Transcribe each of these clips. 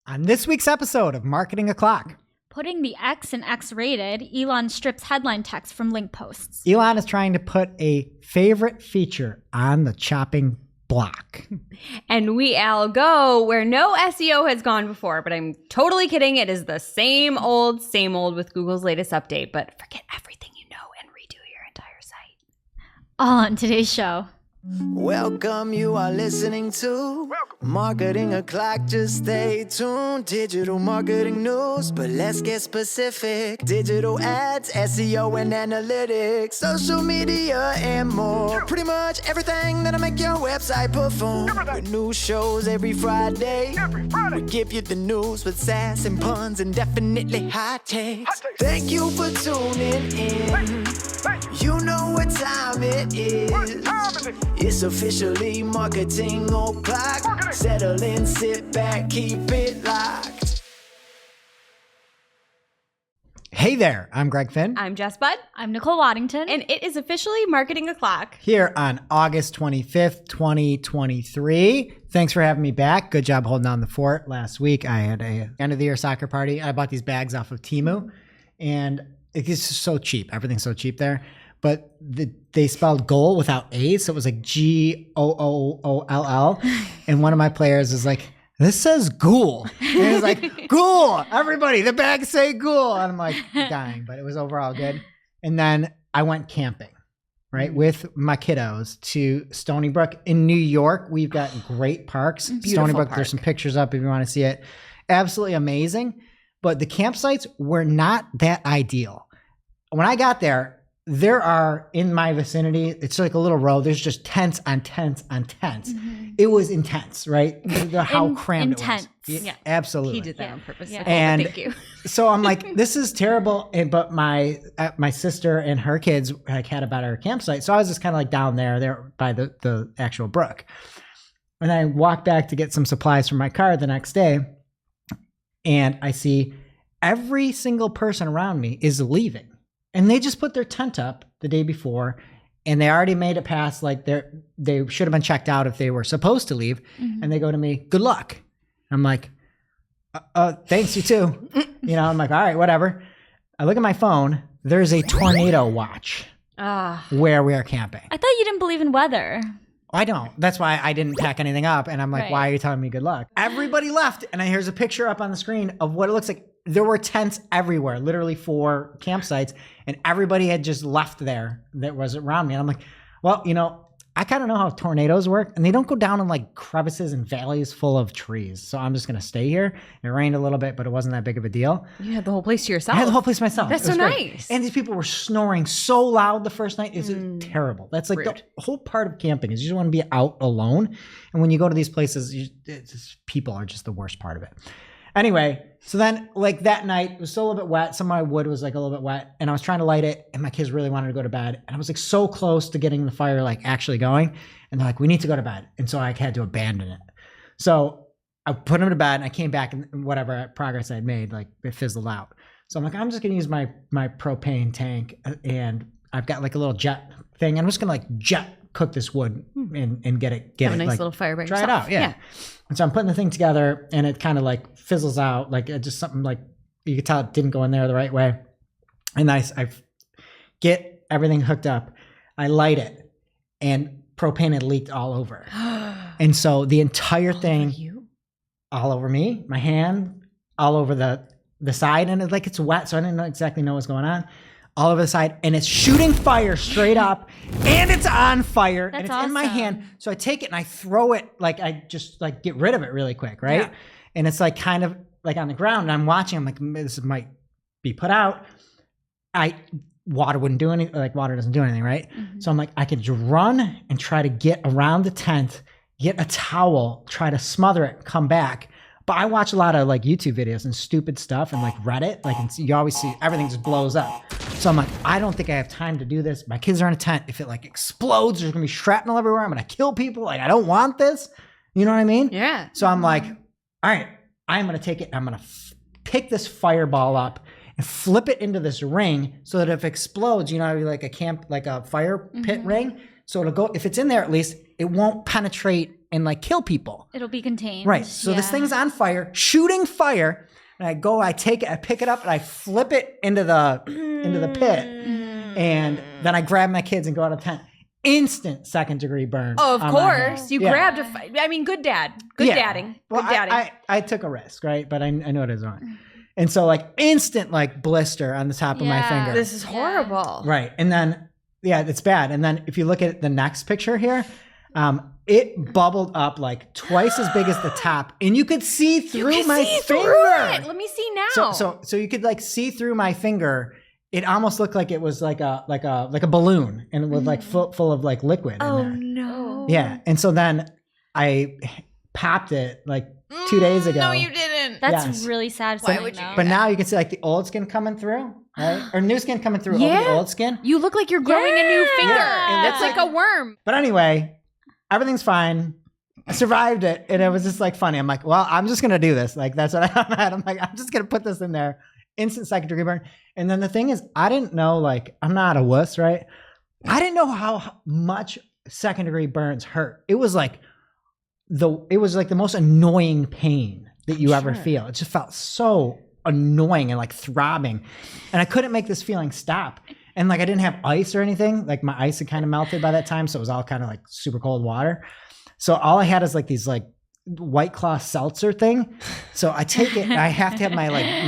On this week's episode of Marketing O'Clock, putting the X in X-rated, Elon strips headline text from link posts. Elon is trying to put a favorite feature on the chopping block. And we all go where no SEO has gone before, but I'm totally kidding. It is the same old with Google's latest update, but forget everything you know and redo your entire site. All on today's show. Welcome, you are listening to Marketing O'Clock. Just stay tuned. Digital marketing news, but let's get specific. Digital ads, SEO and analytics, social media and more. Pretty much everything that'll make your website perform. With new shows every Friday. We give you the news with sass and puns and definitely hot takes. Thank you for tuning in. You know what time it is. It's officially Marketing O'Clock. Settle in, sit back, keep it locked. Hey there, I'm Greg Finn. I'm Jess Budd. I'm Nicole Waddington. And it is officially Marketing O'Clock. Here on August 25th, 2023. Thanks for having me back. Good job holding down the fort. Last week I had a end of the year soccer party. I bought these bags off of Temu and it's just so cheap. Everything's so cheap there. But they spelled goal without A's, so it was like Gooll. And one of my players is like, this says ghoul. And it was like, ghoul, everybody, the bags say ghoul. And I'm like dying, but it was overall good. And then I went camping, right, with my kiddos to Stony Brook. In New York, we've got great parks. Beautiful Stony Brook, park. There's some pictures up if you want to see it. Absolutely amazing. But the campsites were not that ideal. When I got there are in my vicinity, it's like a little row. There's just tents on tents on tents. Mm-hmm. It was intense, right? How crammed intense. it was. Yeah. Absolutely. He did that on purpose. Yeah. Nicole, And thank you. So I'm like, this is terrible. But my sister and her kids had a better campsite. So I was just kind of like down there by the actual brook. And I walked back to get some supplies for my car the next day. And I see every single person around me is leaving. And they just put their tent up the day before, and they already made it past, like they should have been checked out if they were supposed to leave. Mm-hmm. And they go to me, good luck. I'm like, thanks, you too. I'm like, all right, whatever. I look at my phone. There's a tornado watch where we are camping. I thought you didn't believe in weather. I don't. That's why I didn't pack anything up. And I'm like, Right. Why are you telling me good luck? Everybody left. And here's a picture up on the screen of what it looks like. There were tents everywhere, literally 4 campsites, and everybody had just left there that was around me. And I'm like, well, I kind of know how tornadoes work, and they don't go down in like crevices and valleys full of trees. So I'm just going to stay here. It rained a little bit, but it wasn't that big of a deal. You had the whole place to yourself. I had the whole place myself. That's It was so great. nice. And these people were snoring so loud the first night. It's terrible. That's like Rude. the whole part of camping is you just want to be out alone. And when you go to these places, people are just the worst part of it. Anyway, so then like that night, it was still a little bit wet. Some of my wood was like a little bit wet, and I was trying to light it, and my kids really wanted to go to bed. And I was like so close to getting the fire like actually going. And they're like, we need to go to bed. And so I had to abandon it. So I put them to bed, and I came back, and whatever progress I'd made, like it fizzled out. So I'm like, I'm just going to use my propane tank, and I've got like a little jet thing. I'm just going to like jet cook this wood and get it Have a nice like, little fire by try yourself. it out. Yeah. And so I'm putting the thing together, and it kind of like fizzles out, like just something like you could tell it didn't go in there the right way. And I get everything hooked up. I light it, and propane had leaked all over. And so the entire thing, all over me, my hand, all over the side, and it's wet, so I didn't exactly know what's going on. All over the side, and it's shooting fire straight up, and it's on fire, and it's in my hand. So I take it and I throw it, like I just like get rid of it really quick, right? Yeah. And it's like kind of like on the ground, and I'm watching. I'm like, this might be put out. Water wouldn't do anything. Like water doesn't do anything, right? Mm-hmm. So I'm like, I could just run and try to get around the tent, get a towel, try to smother it, come back. But I watch a lot of like YouTube videos and stupid stuff and like Reddit, like you always see everything just blows up. So I'm like, I don't think I have time to do this. My kids are in a tent. If it like explodes, there's gonna be shrapnel everywhere. I'm gonna kill people. Like I don't want this. You know what I mean? Yeah. So I'm like, all right, I'm gonna take it. I'm gonna pick this fireball up and flip it into this ring so that if it explodes, like a fire pit ring. So it'll go, if it's in there at least, it won't penetrate and like kill people. It'll be contained. Right. So this thing's on fire, shooting fire. And I take it, I pick it up, and I flip it into the pit. And then I grab my kids and go out of the tent. Instant second-degree burn. Oh, of course. You grabbed good dad. Good dadding. Well, Good dadding. I took a risk, right? But I know what I was doing. And so like instant like blister on the top of my finger. This is horrible. Right. And then, it's bad. And then if you look at the next picture here, it bubbled up like twice as big as the top. And you could see through my finger. Let me see now. So you could like see through my finger. It almost looked like it was like a balloon and with like full of like liquid in there. No. Yeah. And so then I popped it like 2 days ago. No, you didn't. That's really sad. Why would you do But now you can see like the old skin coming through, right? Or new skin coming through over the old skin. You look like you're growing a new finger. Yeah. That's like a worm. But anyway, everything's fine. I survived it. And it was just like funny. I'm like, well, I'm just going to do this. Like, that's what I had. I'm like, I'm just going to put this in there. Instant second degree burn. And then the thing is, I didn't know, like, I'm not a wuss, right? I didn't know how much second degree burns hurt. It was like the most annoying pain that you ever feel. It just felt so annoying and like throbbing. And I couldn't make this feeling stop. And like I didn't have ice or anything. Like my ice had kind of melted by that time. So it was all kind of like super cold water. So all I had is like these like White Claw seltzer thing. So I take it and I have to have my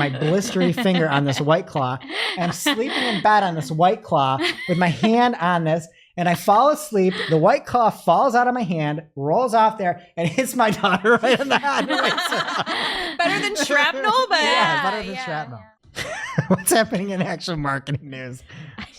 blistery finger on this White Claw. And I'm sleeping in bed on this White Claw with my hand on this. And I fall asleep. The White Claw falls out of my hand, rolls off there, and hits my daughter right in the head. Better than shrapnel, but better than shrapnel. What's happening in actual marketing news?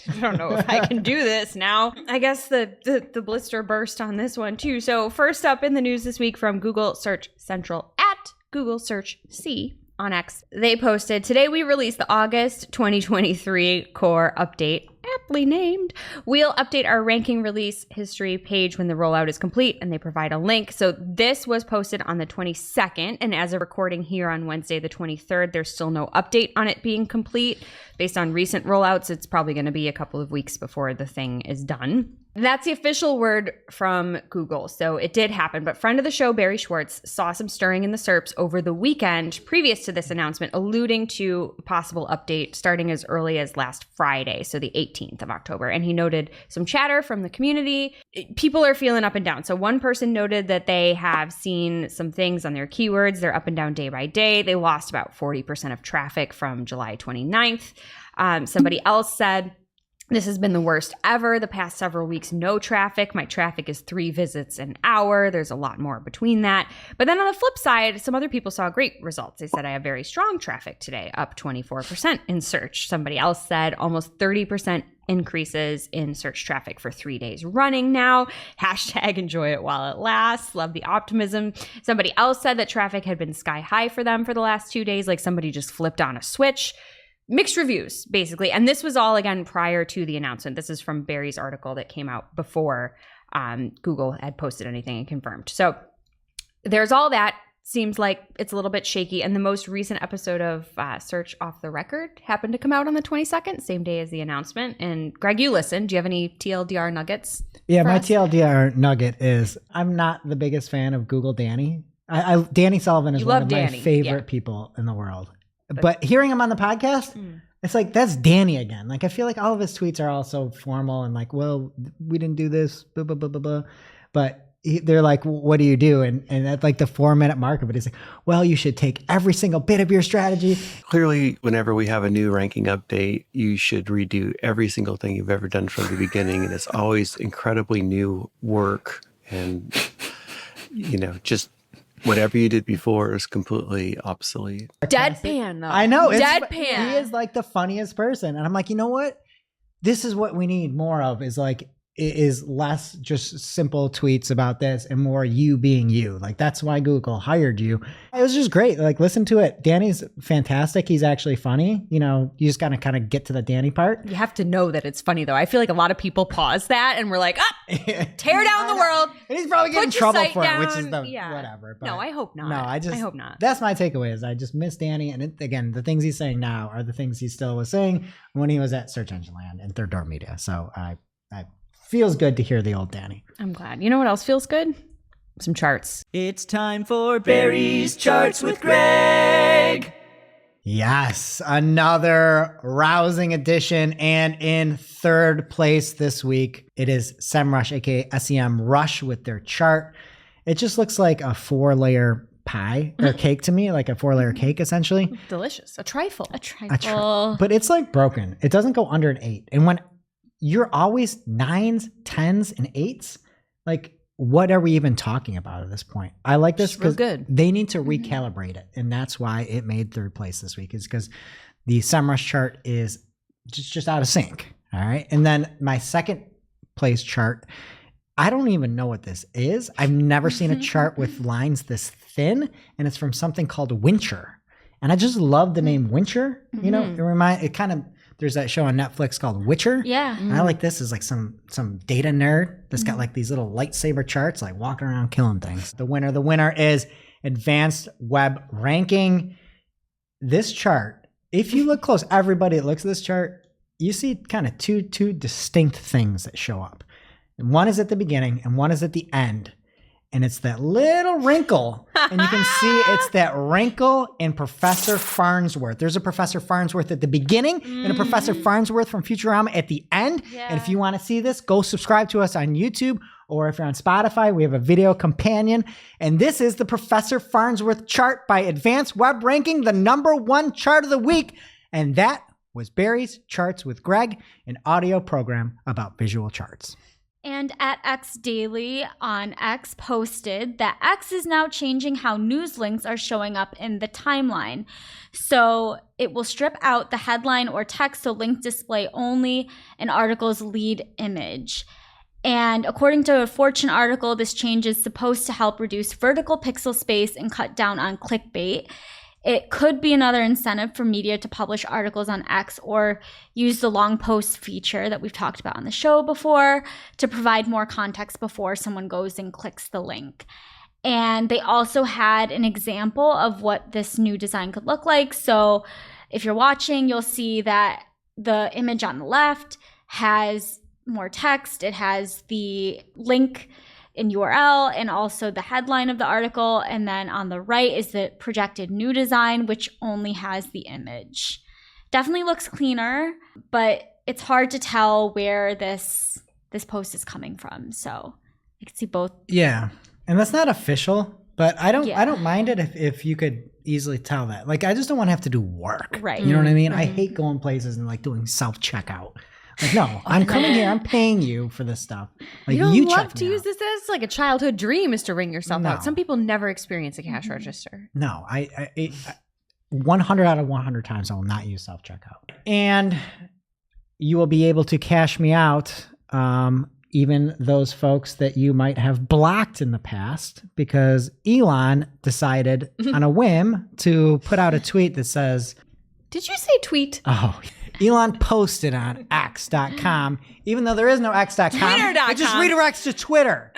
I don't know if I can do this now. I guess the blister burst on this one too. So first up in the news this week from Google Search Central at Google Search C on X, they posted, today we released the August 2023 core update, aptly named. We'll update our ranking release history page when the rollout is complete, and they provide a link. So this was posted on the 22nd, and as a recording here on Wednesday the 23rd, there's still no update on it being complete. Based on recent rollouts, it's probably going to be a couple of weeks before the thing is done. That's the official word from Google. So it did happen. But friend of the show, Barry Schwartz, saw some stirring in the SERPs over the weekend previous to this announcement, alluding to a possible update starting as early as last Friday, so the 18th of October. And he noted some chatter from the community. People are feeling up and down. So one person noted that they have seen some things on their keywords. They're up and down day by day. They lost about 40% of traffic from July 29th. Somebody else said, this has been the worst ever. The past several weeks, no traffic. My traffic is 3 visits an hour. There's a lot more between that. But then on the flip side, some other people saw great results. They said, I have very strong traffic today, up 24% in search. Somebody else said almost 30% increases in search traffic for 3 days running now. Hashtag enjoy it while it lasts. Love the optimism. Somebody else said that traffic had been sky high for them for the last 2 days, like somebody just flipped on a switch. Mixed reviews, basically. And this was all, again, prior to the announcement. This is from Barry's article that came out before Google had posted anything and confirmed. So there's all that. Seems like it's a little bit shaky. And the most recent episode of Search Off the Record happened to come out on the 22nd, same day as the announcement. And Greg, you listened. Do you have any TLDR nuggets? Yeah, my TLDR nugget is I'm not the biggest fan of Google Danny. Danny Sullivan is one of my favorite people in the world. But hearing him on the podcast, it's like, that's Danny again. Like, I feel like all of his tweets are all so formal and like, well, we didn't do this, blah, blah, blah, blah, blah. But they're like, what do you do? And at like the 4-minute mark of it, he's like, well, you should take every single bit of your strategy. Clearly, whenever we have a new ranking update, you should redo every single thing you've ever done from the beginning. And it's always incredibly new work. And, just whatever you did before is completely obsolete. Deadpan, though. I know. Deadpan. He is like the funniest person. And I'm like, you know what? This is what we need more of, is less just simple tweets about this and more you being you. Like, that's why Google hired you. It was just great. Like, listen to it. Danny's fantastic. He's actually funny. You just got to kind of get to the Danny part. You have to know that it's funny, though. I feel like a lot of people pause that and we're like, tear down the world. And he's probably getting in trouble for it, which is yeah. whatever. But no, I hope not. No, I hope not. That's my takeaway is I just miss Danny. And again, the things he's saying now are the things he still was saying when he was at Search Engine Land and Third Door Media. So I feels good to hear the old Danny. I'm glad. You know what else feels good? some charts. It's time for Barry's Charts with Greg. Yes, another rousing edition. And in third place this week, it is SEMrush, aka SEM Rush, with their chart. It just looks like a 4-layer pie or cake to me, like a 4-layer cake essentially. Delicious. A trifle. But it's like broken. It doesn't go under an 8. And when you're always 9s, 10s, and 8s, like, what are we even talking about at this point? I like this because they need to recalibrate it. And that's why it made third place this week, is because the SEMrush chart is just out of sync. All right. And then my second place chart, I don't even know what this is. I've never seen a chart with lines this thin, and it's from something called Wincher. And I just love the name Wincher. You know, there's that show on Netflix called Witcher. Yeah. And I like this as like some data nerd that's got like these little lightsaber charts, like walking around killing things. The winner is Advanced Web Ranking. This chart, if you look close, everybody that looks at this chart, you see kind of two distinct things that show up. And one is at the beginning and one is at the end. And it's that little wrinkle. And you can see it's that wrinkle in Professor Farnsworth. There's a Professor Farnsworth at the beginning and a Professor Farnsworth from Futurama at the end. Yeah. And if you want to see this, go subscribe to us on YouTube. Or if you're on Spotify, we have a video companion. And this is the Professor Farnsworth chart by Advanced Web Ranking, the #1 chart of the week. And that was Barry's Charts with Greg, an audio program about visual charts. And at X Daily on X posted that X is now changing how news links are showing up in the timeline. So it will strip out the headline or text so link display only an article's lead image. And according to a Fortune article, this change is supposed to help reduce vertical pixel space and cut down on clickbait. It could be another incentive for media to publish articles on X or use the long post feature that we've talked about on the show before to provide more context before someone goes and clicks the link. And they also had an example of what this new design could look like. So if you're watching, you'll see that the image on the left has more text. It has the link in URL and also the headline of the article. And then on the right is the projected new design, which only has the image. Definitely looks cleaner, but it's hard to tell where this post is coming from. So you can see both. Yeah. And that's not official, but I don't mind it if you could easily tell that. Like, I just don't want to have to do work. Right. You know what I mean? I hate going places and like doing self-checkout. Like, no, I'm coming here. I'm paying you for this stuff. Like, you love to use this as like a childhood dream, is to ring yourself out. Some people never experience a cash register. No, I 100 out of 100 times I will not use self-checkout. And you will be able to cash me out, even those folks that you might have blocked in the past, because Elon decided on a whim to put out a tweet that says, did you say tweet? Oh, Elon posted on X.com, even though there is no X.com. Twitter.com. It just redirects to Twitter.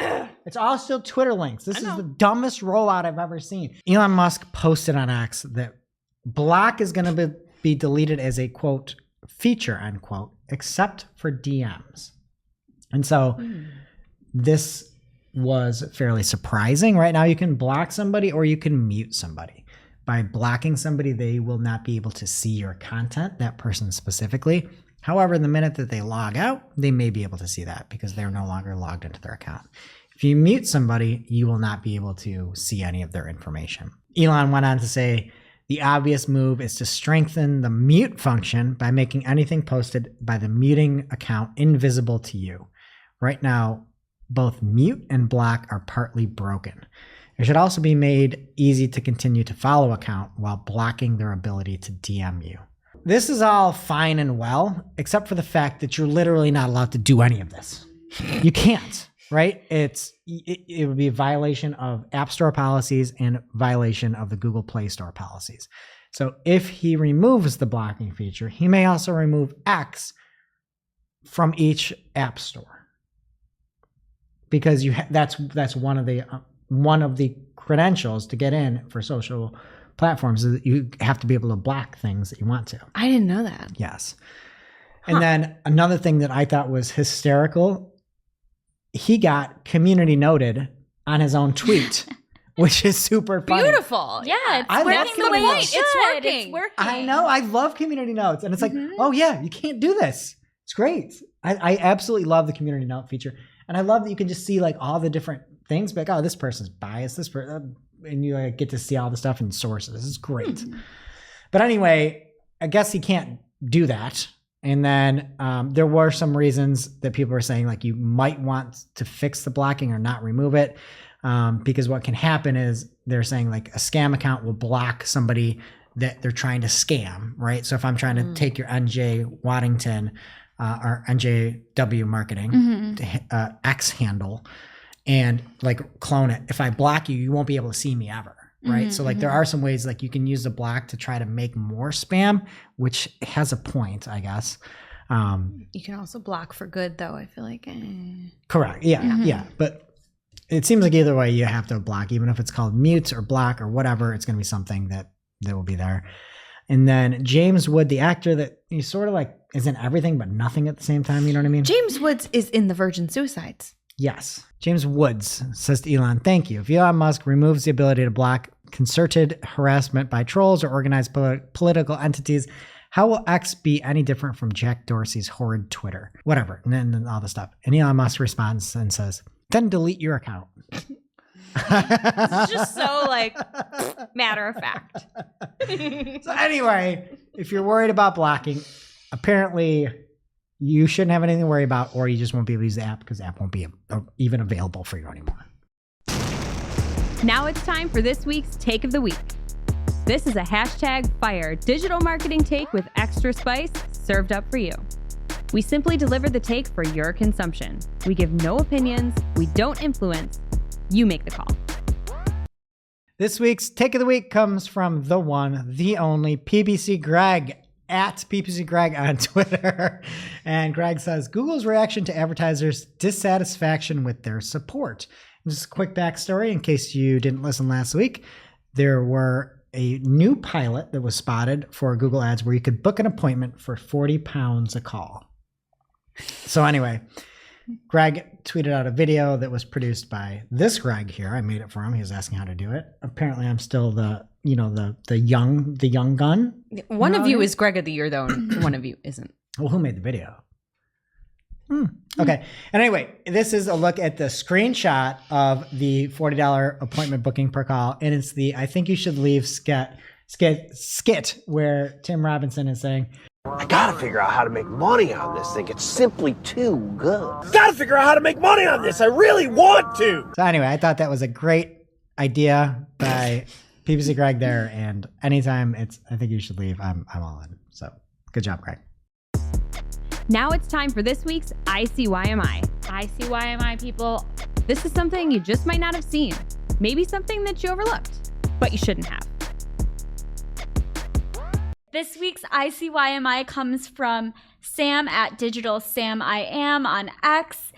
It's all still Twitter links. This is the dumbest rollout I've ever seen. Elon Musk posted on X that block is going to be deleted as a, quote, feature, unquote, except for DMs. And so this was fairly surprising. Right now you can block somebody or you can mute somebody. By blocking somebody, they will not be able to see your content, that person specifically. However, the minute that they log out, they may be able to see that because they're no longer logged into their account. If you mute somebody, you will not be able to see any of their information. Elon went on to say, the obvious move is to strengthen the mute function by making anything posted by the muting account invisible to you. Right now, both mute and block are partly broken. It should also be made easy to continue to follow account while blocking their ability to DM you. This is all fine and well, except for the fact that you're literally not allowed to do any of this. You can't, right? It would be a violation of App Store policies and violation of the Google Play Store policies. So if he removes the blocking feature, he may also remove X from each App Store, because that's one of the credentials to get in for social platforms is that you have to be able to block things that you want to. I didn't know that. Yes. And then another thing that I thought was hysterical, he got community noted on his own tweet, which is super funny. Beautiful. Yeah, it's I love working the way community it should. notes. It's working. I know. I love community notes. And it's like, oh yeah, you can't do this. It's great. I absolutely love the community note feature. And I love that you can just see like all the different things, like, oh, this person's biased, this person, and you get to see all the stuff in sources. This is great. But anyway, I guess he can't do that. And then there were some reasons that people were saying, like, you might want to fix the blocking or not remove it. Because what can happen is they're saying like a scam account will block somebody that they're trying to scam, right? So if I'm trying to take your NJ Waddington or NJW marketing X handle and like clone it, if I block you, you won't be able to see me ever, right? So like there are some ways like you can use the block to try to make more spam, which has a point, I guess. You can also block for good, though. I feel like. Correct. Yeah. But it seems like either way you have to block, even if it's called mute or block or whatever, it's going to be something that will be there. And then James Wood, the actor that he's sort of like is in everything but nothing at the same time. You know what I mean? James Woods is in the Virgin Suicides. Yes. James Woods says to Elon, thank you. If Elon Musk removes the ability to block concerted harassment by trolls or organized political entities, how will X be any different from Jack Dorsey's horrid Twitter? Whatever. And then all the stuff. And Elon Musk responds and says, then delete your account. It's just so like matter of fact. So anyway, if you're worried about blocking, apparently you shouldn't have anything to worry about, or you just won't be able to use the app because the app won't be even available for you anymore. Now it's time for this week's Take of the Week. This is a #fire digital marketing take with extra spice served up for you. We simply deliver the take for your consumption. We give no opinions. We don't influence. You make the call. This week's Take of the Week comes from the one, the only PPC Greg at PPC Greg on Twitter. And Greg says, Google's reaction to advertisers' dissatisfaction with their support. Just a quick backstory in case you didn't listen last week. There were a new pilot that was spotted for Google Ads where you could book an appointment for £40 a call. So anyway, Greg tweeted out a video that was produced by this Greg here. I made it for him. He was asking how to do it. Apparently I'm still the young gun. One of you is Greg of the Year, though, and one of you isn't. Well, who made the video? Okay. And anyway, this is a look at the screenshot of the $40 appointment booking per call. And it's the I think you should leave skit where Tim Robinson is saying, I gotta figure out how to make money on this thing. It's simply too good. Gotta figure out how to make money on this. I really want to. So anyway, I thought that was a great idea by PPC Greg there. And anytime it's I think you should leave, I'm all in. So good job, Greg. Now it's time for this week's ICYMI. ICYMI, people. This is something you just might not have seen. Maybe something that you overlooked, but you shouldn't have. This week's ICYMI comes from Sam at Digital Sam I Am on X.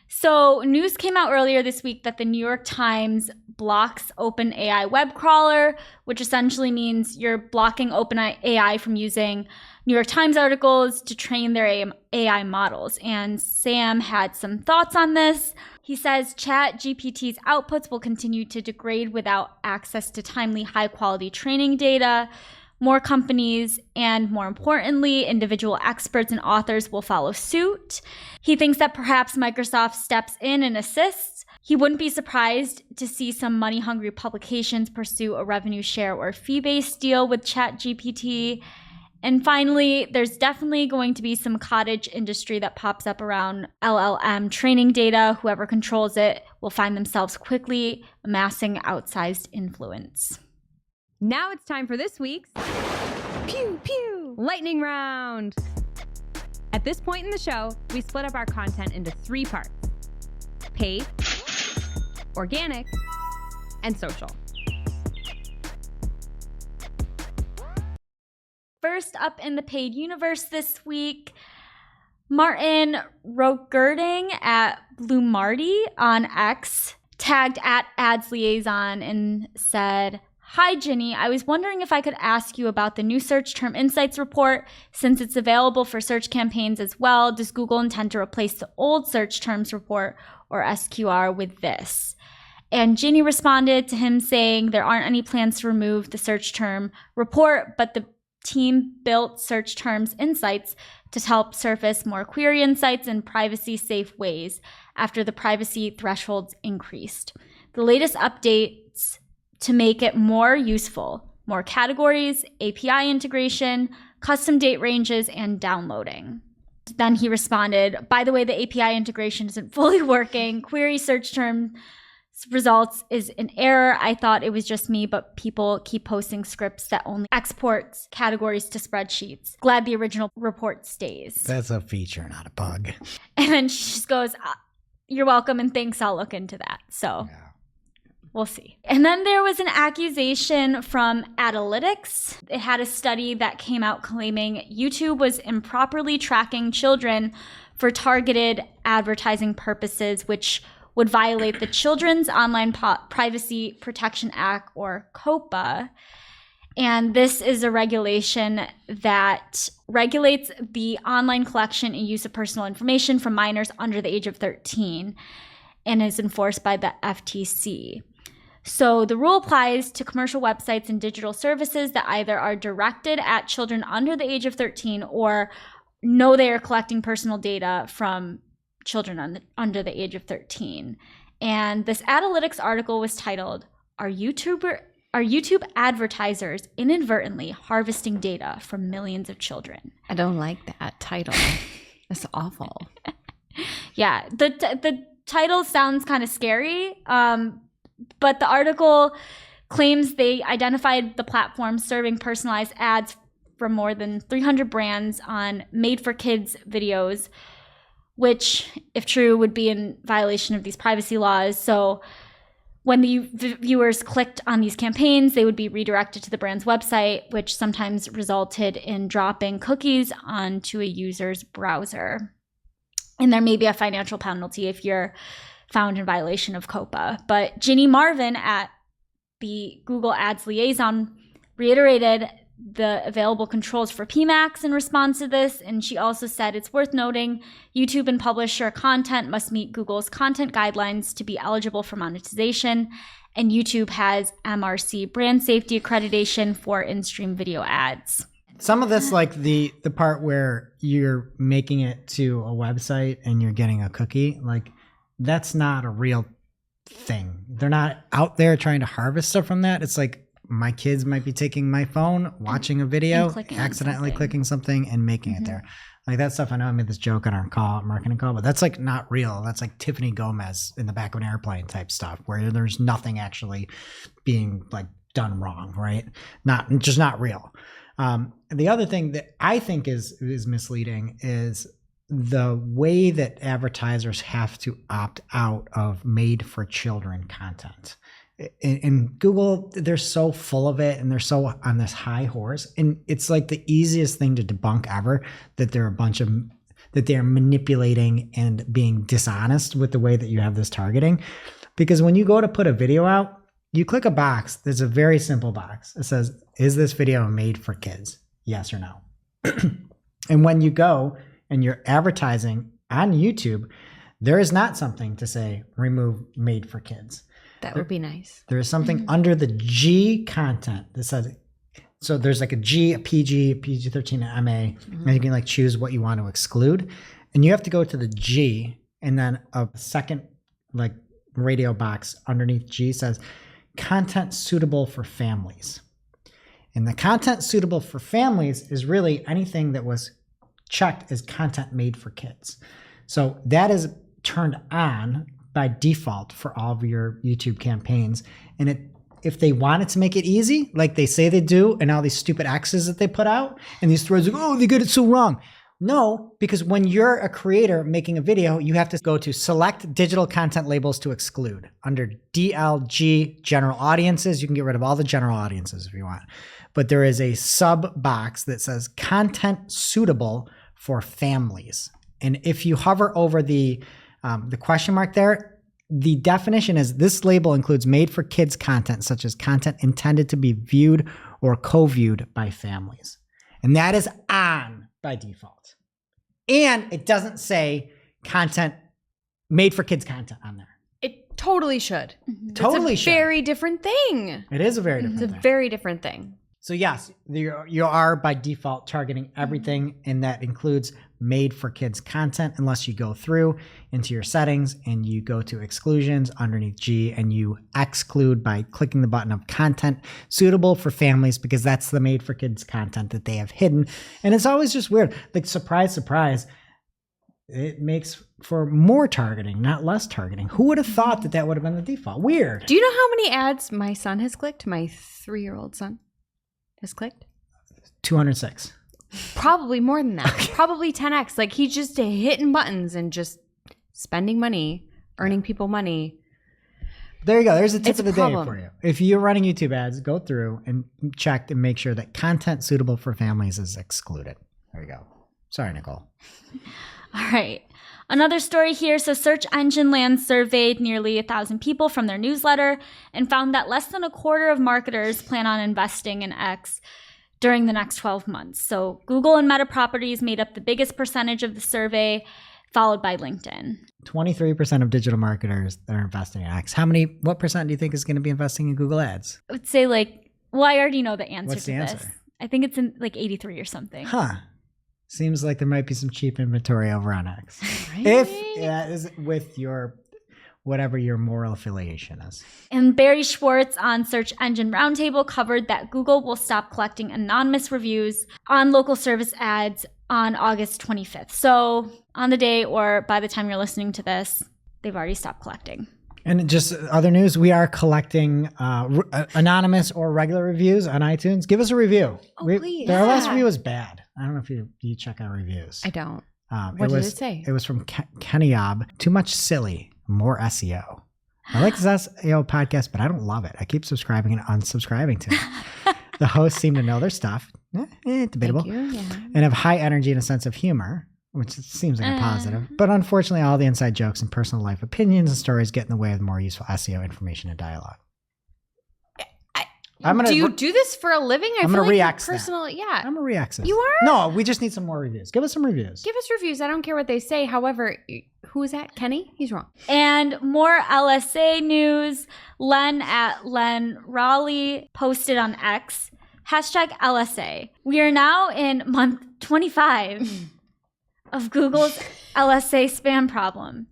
So news came out earlier this week that the New York Times blocks OpenAI web crawler, which essentially means you're blocking OpenAI from using New York Times articles to train their AI models. And Sam had some thoughts on this. He says ChatGPT's outputs will continue to degrade without access to timely, high-quality training data. More companies and, more importantly, individual experts and authors will follow suit. He thinks that perhaps Microsoft steps in and assists. He wouldn't be surprised to see some money-hungry publications pursue a revenue share or fee-based deal with ChatGPT. And finally, there's definitely going to be some cottage industry that pops up around LLM training data. Whoever controls it will find themselves quickly amassing outsized influence. Now it's time for this week's Pew Pew Lightning Round. At this point in the show, we split up our content into 3 parts: paid, organic, and social. First up in the paid universe this week, Martin Rogerting at Blue Marty on X tagged at Ads Liaison and said, Hi, Ginny. I was wondering if I could ask you about the new Search Term Insights report. Since it's available for search campaigns as well, does Google intend to replace the old Search Terms report, or SQR, with this? And Ginny responded to him saying there aren't any plans to remove the search term report, but the team built search terms insights to help surface more query insights in privacy-safe ways after the privacy thresholds increased. The latest updates to make it more useful, more categories, API integration, custom date ranges, and downloading. Then he responded, by the way, the API integration isn't fully working. Query search term results is an error. I thought it was just me, but people keep posting scripts that only exports categories to spreadsheets. Glad the original report stays. That's a feature, not a bug. And then she just goes, you're welcome and thanks, I'll look into that. So we'll see. And then there was an accusation from Analytics. It had a study that came out claiming YouTube was improperly tracking children for targeted advertising purposes, which would violate the Children's Online Privacy Protection Act, or COPPA. And this is a regulation that regulates the online collection and use of personal information from minors under the age of 13 and is enforced by the FTC. So the rule applies to commercial websites and digital services that either are directed at children under the age of 13 or know they are collecting personal data from children under the age of 13. And this Analytics article was titled, Are YouTube advertisers inadvertently harvesting data from millions of children? I don't like that title. That's awful. Yeah, the title sounds kind of scary, but the article claims they identified the platform serving personalized ads from more than 300 brands on made-for-kids videos, which, if true, would be in violation of these privacy laws. So when the viewers clicked on these campaigns, they would be redirected to the brand's website, which sometimes resulted in dropping cookies onto a user's browser. And there may be a financial penalty if you're found in violation of COPPA. But Ginny Marvin at the Google Ads liaison reiterated the available controls for PMAX in response to this, and she also said it's worth noting YouTube and publisher content must meet Google's content guidelines to be eligible for monetization, and YouTube has MRC brand safety accreditation for in-stream video ads. Some of this, like the part where you're making it to a website and you're getting a cookie, like that's not a real thing. They're not out there trying to harvest stuff from that. It's like, my kids might be taking my phone, watching a video, accidentally clicking something and making it there. Like that stuff, I know I made this joke on our marketing call, but that's like not real. That's like Tiffany Gomez in the back of an airplane type stuff where there's nothing actually being like done wrong, right? Just not real. The other thing that I think is misleading is the way that advertisers have to opt out of made for children content. And Google, they're so full of it and they're so on this high horse. And it's like the easiest thing to debunk ever that that they're manipulating and being dishonest with the way that you have this targeting. Because when you go to put a video out, you click a box. There's a very simple box. It says, is this video made for kids? Yes or no? And when you go and you're advertising on YouTube, there is not something to say, remove made for kids. That would be nice. There is something under the G content that says, so there's like a G, a PG, a PG-13, an MA, and you can like choose what you want to exclude. And you have to go to the G, and then a second like radio box underneath G says content suitable for families. And the content suitable for families is really anything that was checked as content made for kids. So that is turned on by default for all of your YouTube campaigns. And if they wanted to make it easy, like they say they do, and all these stupid X's that they put out, and these threads, like, oh, they get it so wrong. No, because when you're a creator making a video, you have to go to select digital content labels to exclude. Under DLG, general audiences, you can get rid of all the general audiences if you want. But there is a sub box that says content suitable for families. And if you hover over the question mark there, the definition is this label includes made for kids content, such as content intended to be viewed or co-viewed by families. And that is on by default. And it doesn't say content made for kids content on there. Totally should. Totally it's a should. very different thing. It is a very different It's a thing. very different thing. So yes, you are by default targeting everything, and that includes made for kids content, unless you go through into your settings and you go to exclusions underneath G and you exclude by clicking the button of content suitable for families, because that's the made for kids content that they have hidden. And it's always just weird. Like, surprise, surprise, it makes for more targeting, not less targeting. Who would have thought that would have been the default? Weird. Do you know how many ads my son has clicked? My 3-year-old son has clicked? 206. Probably more than that. Probably 10x. Like, he's just hitting buttons and just spending money, earning people money. There you go. There's a tip It's of a the day problem. for you. If you're running YouTube ads, go through and check and make sure that content suitable for families is excluded. There you go. Sorry, Nicole. All right. Another story here. So Search Engine Land surveyed nearly 1,000 people from their newsletter and found that less than a quarter of marketers plan on investing in X during the next 12 months. So Google and Meta properties made up the biggest percentage of the survey, followed by LinkedIn. 23% of digital marketers that are investing in X. What percent do you think is going to be investing in Google ads? I would say well, I already know the answer What's to the this. answer? I think it's in 83 or something. Huh. Seems like there might be some cheap inventory over on X. Right? If that is with whatever your moral affiliation is. And Barry Schwartz on Search Engine Roundtable covered that Google will stop collecting anonymous reviews on local service ads on August 25th. So on the day, or by the time you're listening to this, they've already stopped collecting. And just other news, we are collecting anonymous or regular reviews on iTunes. Give us a review. Oh, please. Our last Yeah. review was bad. I don't know if you check our reviews. I don't. What did it say? It was from Kenny Yob. Too much silly, more SEO. I like this SEO podcast, but I don't love it. I keep subscribing and unsubscribing to it. The hosts seem to know their stuff. Debatable. Thank you. Yeah. And have high energy and a sense of humor, which seems like a positive. But unfortunately, all the inside jokes and personal life opinions and stories get in the way of more useful SEO information and dialogue. Do you do this for a living? I I'm feel gonna like react your personal, yeah. I'm a react. You are? No, we just need some more reviews. Give us some reviews. Give us reviews. I don't care what they say. However, who is that? Kenny? He's wrong. And more LSA news. Len at Len Raleigh posted on X, #LSA. We are now in month 25 of Google's LSA spam problem.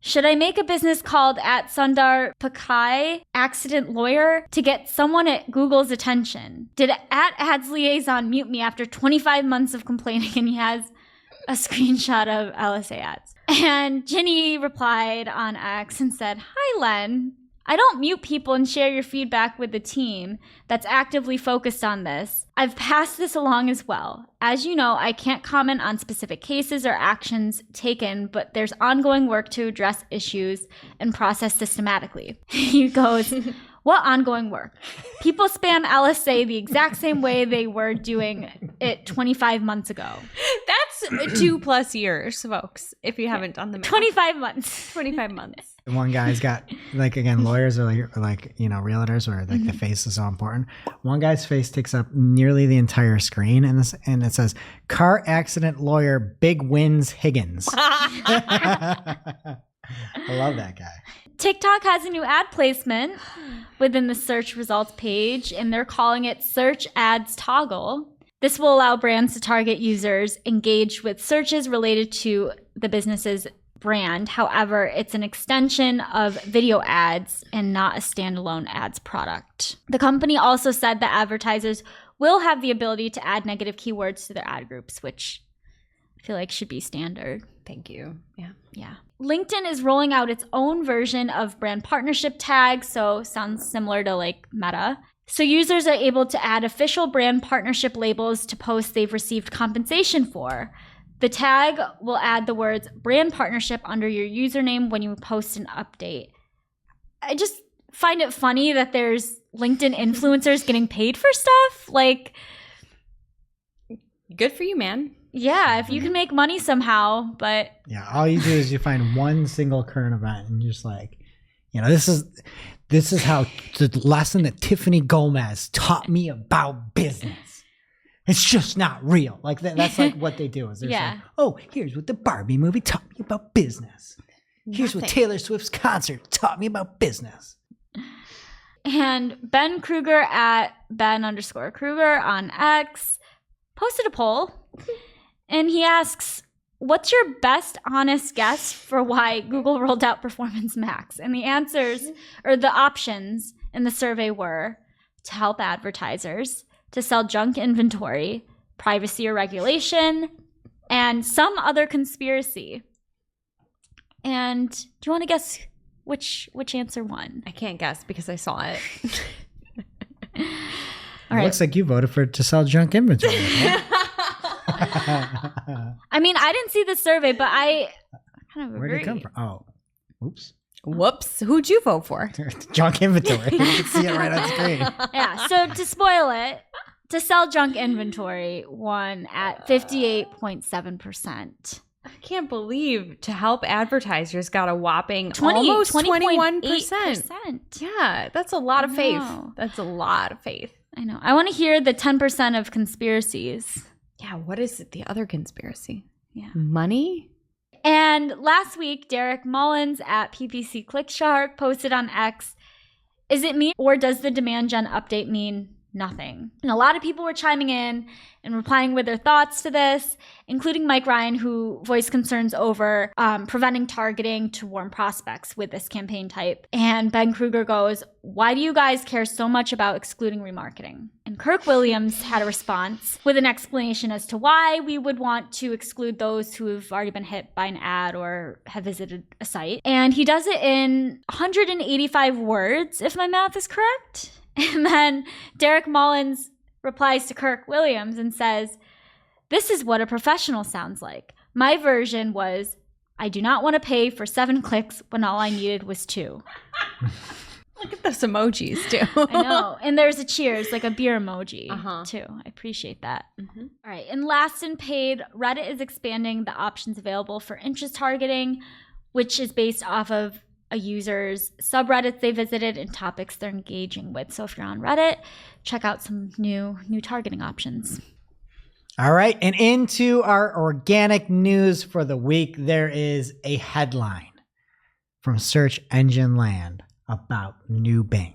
Should I make a business called at Sundar Pichai Accident Lawyer to get someone at Google's attention? Did at Ads Liaison mute me after 25 months of complaining? And he has a screenshot of LSA ads. And Ginny replied on X and said, "Hi, Len. I don't mute people and share your feedback with the team that's actively focused on this. I've passed this along as well. As you know, I can't comment on specific cases or actions taken, but there's ongoing work to address issues and process systematically." He goes, "What ongoing work? People spam LSA the exact same way they were doing it 25 months ago." That's 2+ years, folks, if you haven't done the math. 25 months. 25 months. One guy's got, like, again, lawyers are like realtors, where like the face is so important. One guy's face takes up nearly the entire screen, and it says "Car Accident Lawyer Big Wins Higgins." I love that guy. TikTok has a new ad placement within the search results page, and they're calling it Search Ads Toggle. This will allow brands to target users engaged with searches related to the business's brand. However, it's an extension of video ads and not a standalone ads product. The company also said that advertisers will have the ability to add negative keywords to their ad groups, which I feel like should be standard. Thank you. Yeah. Yeah. LinkedIn is rolling out its own version of brand partnership tags, so sounds similar to like Meta. So users are able to add official brand partnership labels to posts they've received compensation for. The tag will add the words brand partnership under your username when you post an update. I just find it funny that there's LinkedIn influencers getting paid for stuff. Like, Good for you, man. yeah, if you can make money somehow, but Yeah, all you do is you find one single current event, and you're just like, this is how the lesson that Tiffany Gomez taught me about business. It's just not real. Like that's like what they do. Is they're Yeah. like, oh, here's what the Barbie movie taught me about business. Here's what Nothing. Taylor Swift's concert taught me about business. And Ben Kruger at Ben_Kruger on X posted a poll, and he asks, what's your best honest guess for why Google rolled out Performance Max? And the answers, or the options in the survey were to help advertisers, to sell junk inventory, privacy or regulation, and some other conspiracy. And do you want to guess which answer won? I can't guess because I saw it. All It right. looks like you voted for to sell junk inventory. Right? I mean, I didn't see the survey, but I kind of Where agree. did it come from? Oh, oops. Whoops. Who'd you vote for? Junk inventory. You can see it right on screen. Yeah, so to spoil it, to sell junk inventory won at 58.7%. I can't believe to help advertisers got a whopping 20, almost 21%. 20.8%. Yeah, that's a lot of I faith. know. That's a lot of faith. I know. I want to hear the 10% of conspiracies. Yeah, what is the other conspiracy? Yeah. Money? And last week, Derek Mullins at PPC ClickShark posted on X, is it me or does the demand gen update mean nothing? And a lot of people were chiming in and replying with their thoughts to this, including Mike Ryan, who voiced concerns over preventing targeting to warm prospects with this campaign type. And Ben Kruger goes, why do you guys care so much about excluding remarketing? And Kirk Williams had a response with an explanation as to why we would want to exclude those who have already been hit by an ad or have visited a site. And he does it in 185 words, if my math is correct. And then Derek Mullins replies to Kirk Williams and says, this is what a professional sounds like. My version was, I do not want to pay for 7 clicks when all I needed was 2. Look at those emojis, too. I know. And there's a cheers, like a beer emoji, Uh-huh. too. I appreciate that. Mhm. All right. And last in paid, Reddit is expanding the options available for interest targeting, which is based off of a user's subreddits they visited and topics they're engaging with. So if you're on Reddit, check out some new targeting options. All right. And into our organic news for the week, there is a headline from Search Engine Land about new Bing.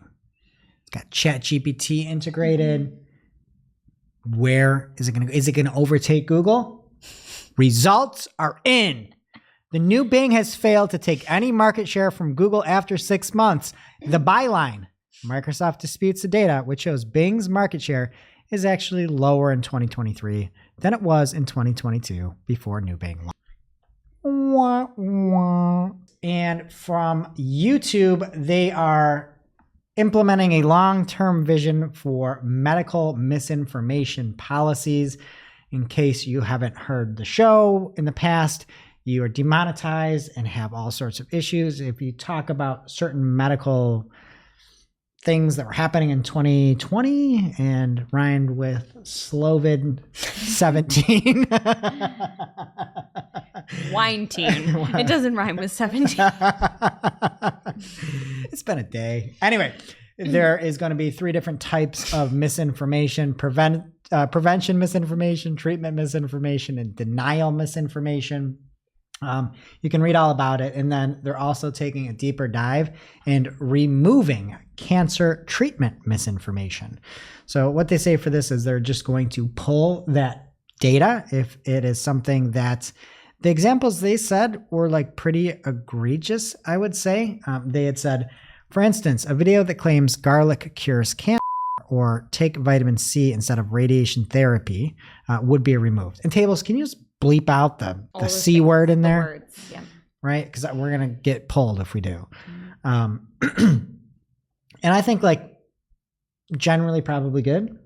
It's got ChatGPT integrated. Where is it going to go? Is it going to overtake Google? Results are in. The new Bing has failed to take any market share from Google after 6 months. The byline, Microsoft disputes the data, which shows Bing's market share is actually lower in 2023 than it was in 2022 before new Bing launched. Wah, wah. And from YouTube, they are implementing a long-term vision for medical misinformation policies. In case you haven't heard the show in the past, you are demonetized and have all sorts of issues. If you talk about certain medical things that were happening in 2020 and rhymed with Slovid-17. Wine teen. It doesn't rhyme with 17. It's been a day. Anyway, there is going to be 3 different types of misinformation: prevention misinformation, treatment misinformation, and denial misinformation. You can read all about it. And then they're also taking a deeper dive and removing cancer treatment misinformation. So what they say for this is they're just going to pull that data if it is something that the examples they said were like pretty egregious, I would say. They had said, for instance, a video that claims garlic cures cancer or take vitamin C instead of radiation therapy would be removed. And Tables, can you just bleep out the C word in there? Words. Yeah. Right? Because we're going to get pulled if we do. And I think like generally probably good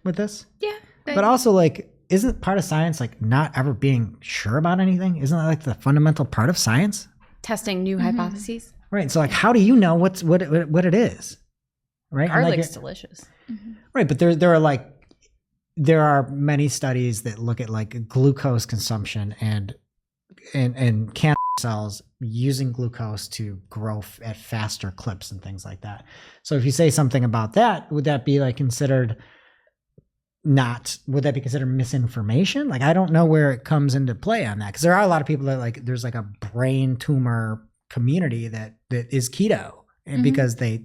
with this. Yeah. But also like, isn't part of science like not ever being sure about anything? Isn't that like the fundamental part of science? Testing new hypotheses. Right. So like, how do you know what it is? Right. And, Garlic's like, delicious. right. But there are many studies that look at like glucose consumption and cancer cells using glucose to grow at faster clips and things like that. So if you say something about that, would that be like considered would that be considered misinformation? Like, I don't know where it comes into play on that. Cause there are a lot of people that like, there's like a brain tumor community that is keto, and because they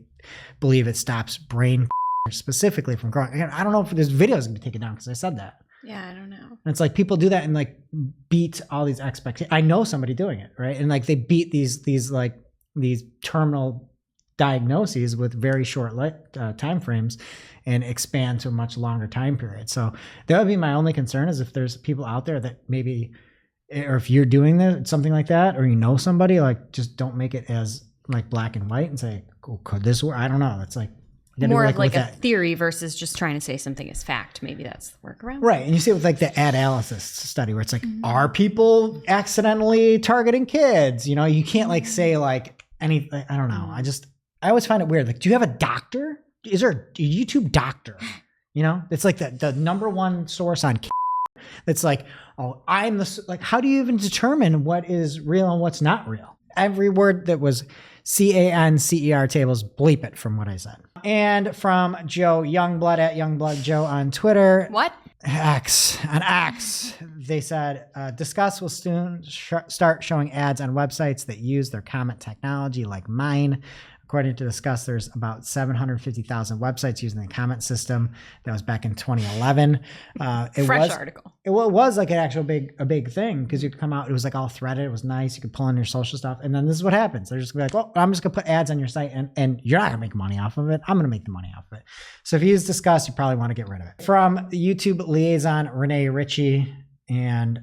believe it stops brain specifically from growing. Again, I don't know if this video is gonna be taken down because I said that. Yeah, I don't know. And it's like people do that and like beat all these expectations. I know somebody doing it, right? And like they beat these terminal diagnoses with very short time frames and expand to a much longer time period. So that would be my only concern, is if there's people out there that maybe, or if you're doing something like that, or you know somebody, like just don't make it as like black and white and say, oh, could this work? I don't know. It's like more of like a theory versus just trying to say something is fact. Maybe that's the workaround. Right. And you see it with like the analysis study where it's like, are people accidentally targeting kids? You know, you can't like say like anything. I don't know. I always find it weird. Like, do you have a doctor? Is there a YouTube doctor? You know, it's like the number one source on that's like, oh, how do you even determine what is real and what's not real? Every word that was CANCER tables, bleep it from what I said. And from Joe Youngblood at Youngblood Joe on Twitter. What? X. They said, Discuss will soon start showing ads on websites that use their comment technology like mine. According to Discuss, there's about 750,000 websites using the comment system. That was back in 2011. Fresh article. It was like an actual big thing, because you could come out, it was like all threaded. It was nice. You could pull in your social stuff. And then this is what happens. They're just gonna be like, well, I'm just gonna put ads on your site and you're not gonna make money off of it. I'm gonna make the money off of it. So if you use Discuss, you probably want to get rid of it. From YouTube liaison Renee Ritchie, and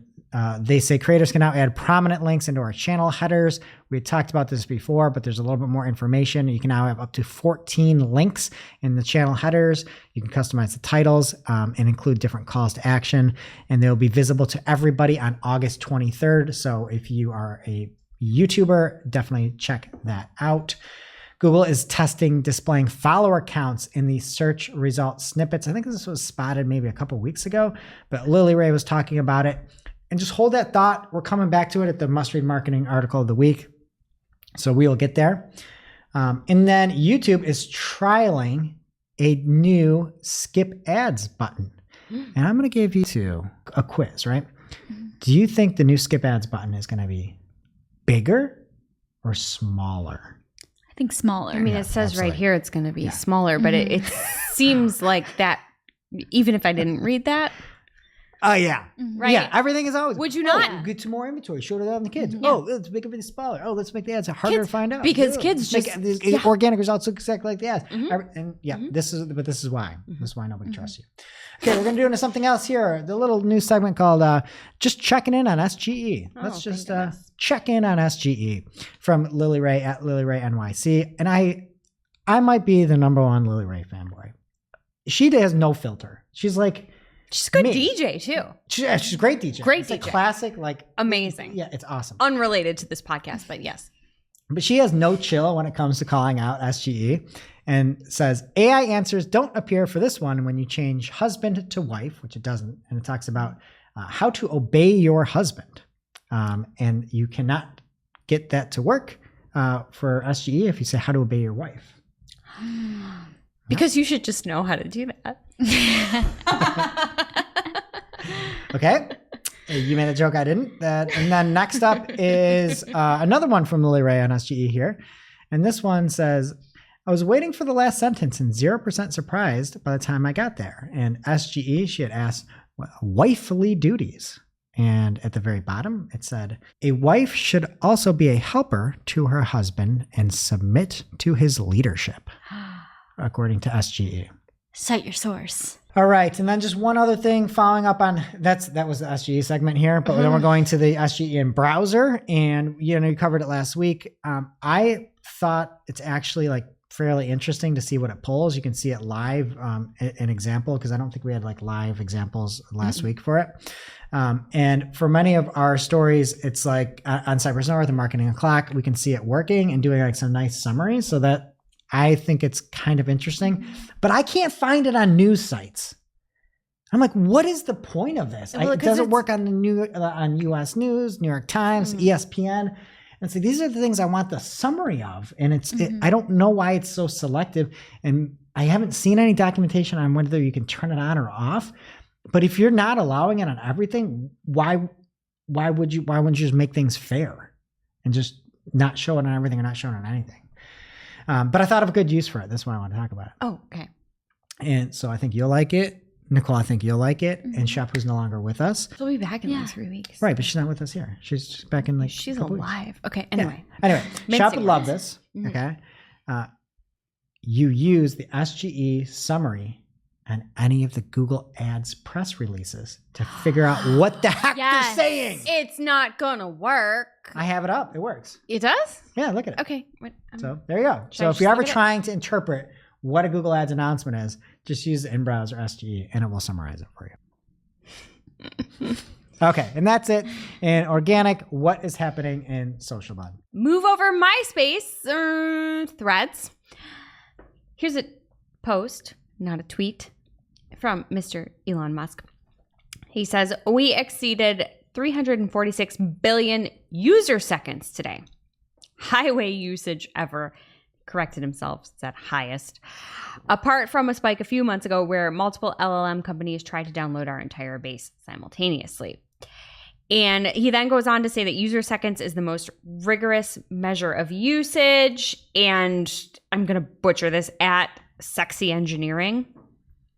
they say creators can now add prominent links into our channel headers. We had talked about this before, but there's a little bit more information. You can now have up to 14 links in the channel headers. You can customize the titles and include different calls to action, and they'll be visible to everybody on August 23rd. So if you are a YouTuber, definitely check that out. Google is testing displaying follower counts in the search result snippets. I think this was spotted maybe a couple weeks ago, but Lily Ray was talking about it. And just hold that thought. We're coming back to it at the must-read marketing article of the week. So we will get there. And then YouTube is trialing a new skip ads button. And I'm going to give you a quiz, right? Do you think the new skip ads button is going to be bigger or smaller? I think smaller. I mean, it says right here it's going to be smaller, but it seems like that, even if I didn't read that. Oh, yeah. Right. Yeah, everything is always. Would you not? Oh, get some more inventory. Show it out on the kids. Oh, let's make it smaller. Oh, let's make the ads harder to find out. Because kids just. Organic results look exactly like the ads. And this is why. This is why nobody trusts you. Okay, we're going to do into something else here. The little new segment called Just Checking In on SGE. Let's just check in on SGE from Lily Ray at Lily Ray NYC. And I might be the number one Lily Ray fanboy. She has no filter. She's like. She's a good DJ too. She's a great DJ. Great it's DJ. Like classic, like amazing. Yeah, it's awesome. Unrelated to this podcast, but yes. But she has no chill when it comes to calling out SGE, and says AI answers don't appear for this one when you change husband to wife, which it doesn't. And it talks about how to obey your husband. And you cannot get that to work for SGE if you say how to obey your wife. Because you should just know how to do that. Okay. You made a joke, I didn't. And then next up is another one from Lily Ray on SGE here. And this one says, I was waiting for the last sentence and 0% surprised by the time I got there. And SGE, she had asked, wifely duties. And at the very bottom, it said, a wife should also be a helper to her husband and submit to his leadership, according to SGE. Cite your source. All right. And then just one other thing following up on that was the SGE segment here, but then we're going to the SGE in browser, and you covered it last week. I thought it's actually like fairly interesting to see what it pulls. You can see it live, an example, because I don't think we had like live examples last week for it. And for many of our stories, it's like on Cypress North and Marketing O'Clock, we can see it working and doing like some nice summaries, so that I think it's kind of interesting, but I can't find it on news sites. I'm like, what is the point of this? It doesn't work on on US News, New York Times, ESPN. And so these are the things I want the summary of. And I don't know why it's so selective. And I haven't seen any documentation on whether you can turn it on or off. But if you're not allowing it on everything, why wouldn't you just make things fair and just not show it on everything or not show it on anything. But I thought of a good use for it. That's why I want to talk about it. Oh, okay. And so I think you'll like it. Nicole, I think you'll like it. And Shep, who's no longer with us. She'll be back in like 3 weeks. Right, but she's not with us here. She's back in like She's a couple weeks. alive. Okay, anyway. Yeah. Anyway, Makes Shep it would love worse. this. Okay. You use the SGE summary on any of the Google Ads press releases to figure out what the heck Yes. they're saying. It's not gonna work. I have it up. It works. It does? Yeah, look at it. Okay. So there you go. Should So I if just you're ever look at it? trying to interpret what a Google Ads announcement is, just use the in-browser SGE and it will summarize it for you. Okay, and that's it. And organic, what is happening in social bud? Move over MySpace threads. Here's a post, not a tweet, from Mr. Elon Musk. He says, we exceeded 346 billion user seconds today. Highway usage ever. Corrected himself, said highest. Apart from a spike a few months ago where multiple LLM companies tried to download our entire base simultaneously. And he then goes on to say that user seconds is the most rigorous measure of usage. And I'm going to butcher this, at Sexy Engineering,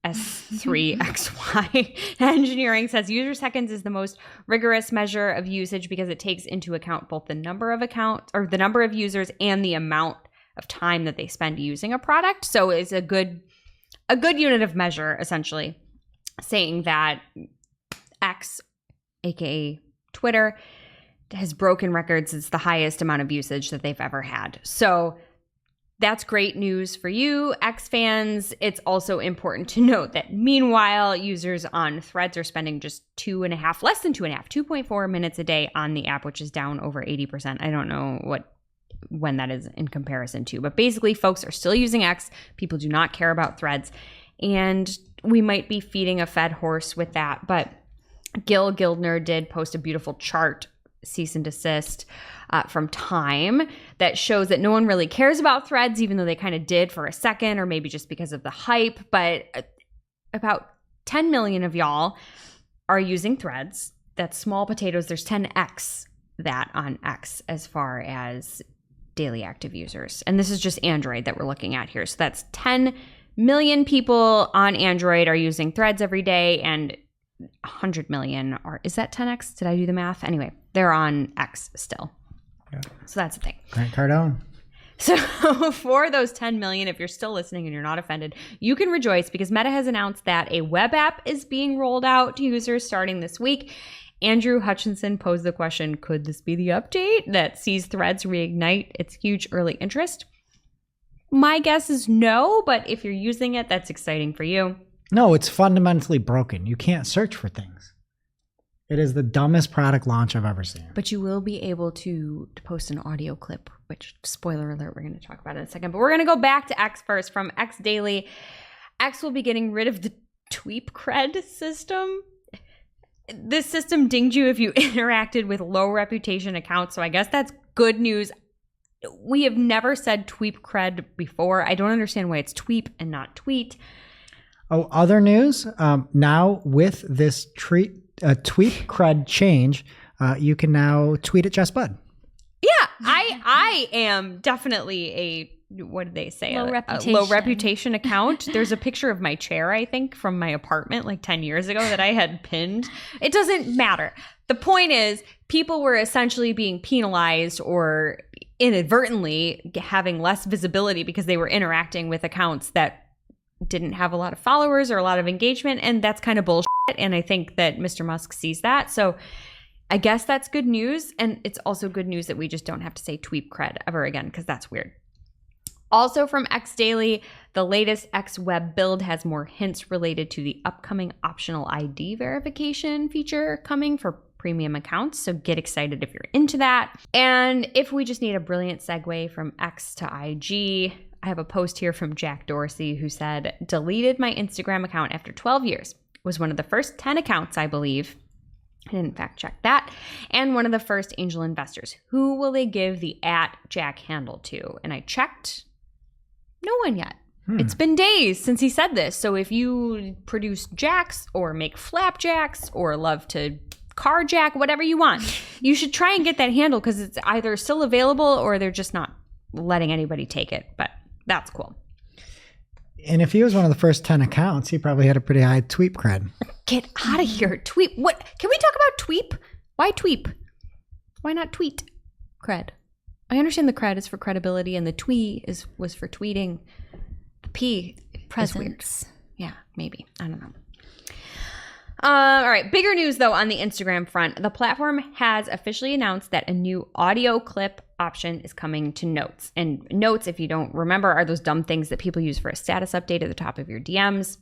S3XY Engineering says user seconds is the most rigorous measure of usage because it takes into account both the number of accounts or the number of users and the amount of time that they spend using a product. So it's a good unit of measure, essentially, saying that X, aka Twitter, has broken records. It's the highest amount of usage that they've ever had. So that's great news for you, X fans. It's also important to note that meanwhile, users on Threads are spending just 2.4 minutes a day on the app, which is down over 80%. I don't know when that is in comparison to, but basically folks are still using X. People do not care about Threads, and we might be feeding a fed horse with that. But Gil Gildner did post a beautiful chart, cease and desist, from Time, that shows that no one really cares about Threads, even though they kind of did for a second, or maybe just because of the hype. But about 10 million of y'all are using Threads. That's small potatoes. There's 10x that on X as far as daily active users. And this is just Android that we're looking at here. So that's 10 million people on Android are using Threads every day, and 100 million are, is that 10x? Did I do the math? Anyway, they're on X still. Yeah. So that's the thing. Grant Cardone. So for those 10 million, if you're still listening and you're not offended, you can rejoice because Meta has announced that a web app is being rolled out to users starting this week. Andrew Hutchinson posed the question, could this be the update that sees Threads reignite its huge early interest? My guess is no, but if you're using it, that's exciting for you. No, it's fundamentally broken. You can't search for things. It is the dumbest product launch I've ever seen. But you will be able to post an audio clip, which, spoiler alert, we're going to talk about in a second. But we're going to go back to X first. From X Daily, X will be getting rid of the Tweep Cred system. This system dinged you if you interacted with low reputation accounts, so I guess that's good news. We have never said Tweep Cred before. I don't understand why it's Tweep and not Tweet. Oh, other news. Now with this Tweep Cred change, you can now tweet at Just Bud. Yeah, I am definitely a, what did they say? Low A reputation. low reputation account. There's a picture of my chair, I think, from my apartment like 10 years ago that I had pinned. It doesn't matter. The point is, people were essentially being penalized or inadvertently having less visibility because they were interacting with accounts that didn't have a lot of followers or a lot of engagement. And that's kind of bullshit. And I think that Mr. Musk sees that. So I guess that's good news. And it's also good news that we just don't have to say Tweep Cred ever again, because that's weird. Also from X Daily, the latest X web build has more hints related to the upcoming optional ID verification feature coming for premium accounts. So get excited if you're into that. And if we just need a brilliant segue from X to IG, I have a post here from Jack Dorsey who said, deleted my Instagram account after 12 years. Was one of the first 10 accounts, I believe. I didn't fact check that. And one of the first angel investors. Who will they give the @Jack handle to? And I checked. No one yet. It's been days since he said this. So if you produce jacks or make flapjacks or love to carjack, whatever you want, You should try and get that handle because it's either still available or they're just not letting anybody take it. But that's cool. And if he was one of the first 10 accounts, he probably had a pretty high tweep cred. Get out of here. Tweep. What? Can we talk about tweep? Why tweep? Why not tweet? Cred. I understand the cred is for credibility and the twee was for tweeting. The P Presence. is weird. Yeah, maybe. I don't know. All right. Bigger news, though, on the Instagram front. The platform has officially announced that a new audio clip option is coming to Notes. And Notes, if you don't remember, are those dumb things that people use for a status update at the top of your DMs.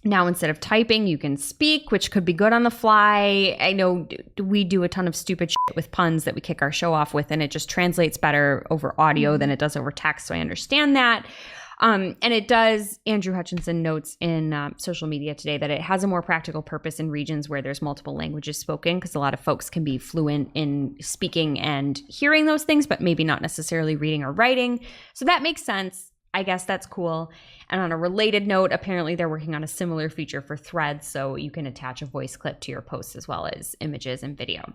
Now, instead of typing, you can speak, which could be good on the fly. I know we do a ton of stupid shit with puns that we kick our show off with, and it just translates better over audio than it does over text. So I understand that. And it does, Andrew Hutchinson notes in social media today that it has a more practical purpose in regions where there's multiple languages spoken, because a lot of folks can be fluent in speaking and hearing those things, but maybe not necessarily reading or writing. So that makes sense. I guess that's cool. And on a related note, apparently they're working on a similar feature for Threads, so you can attach a voice clip to your posts as well as images and video.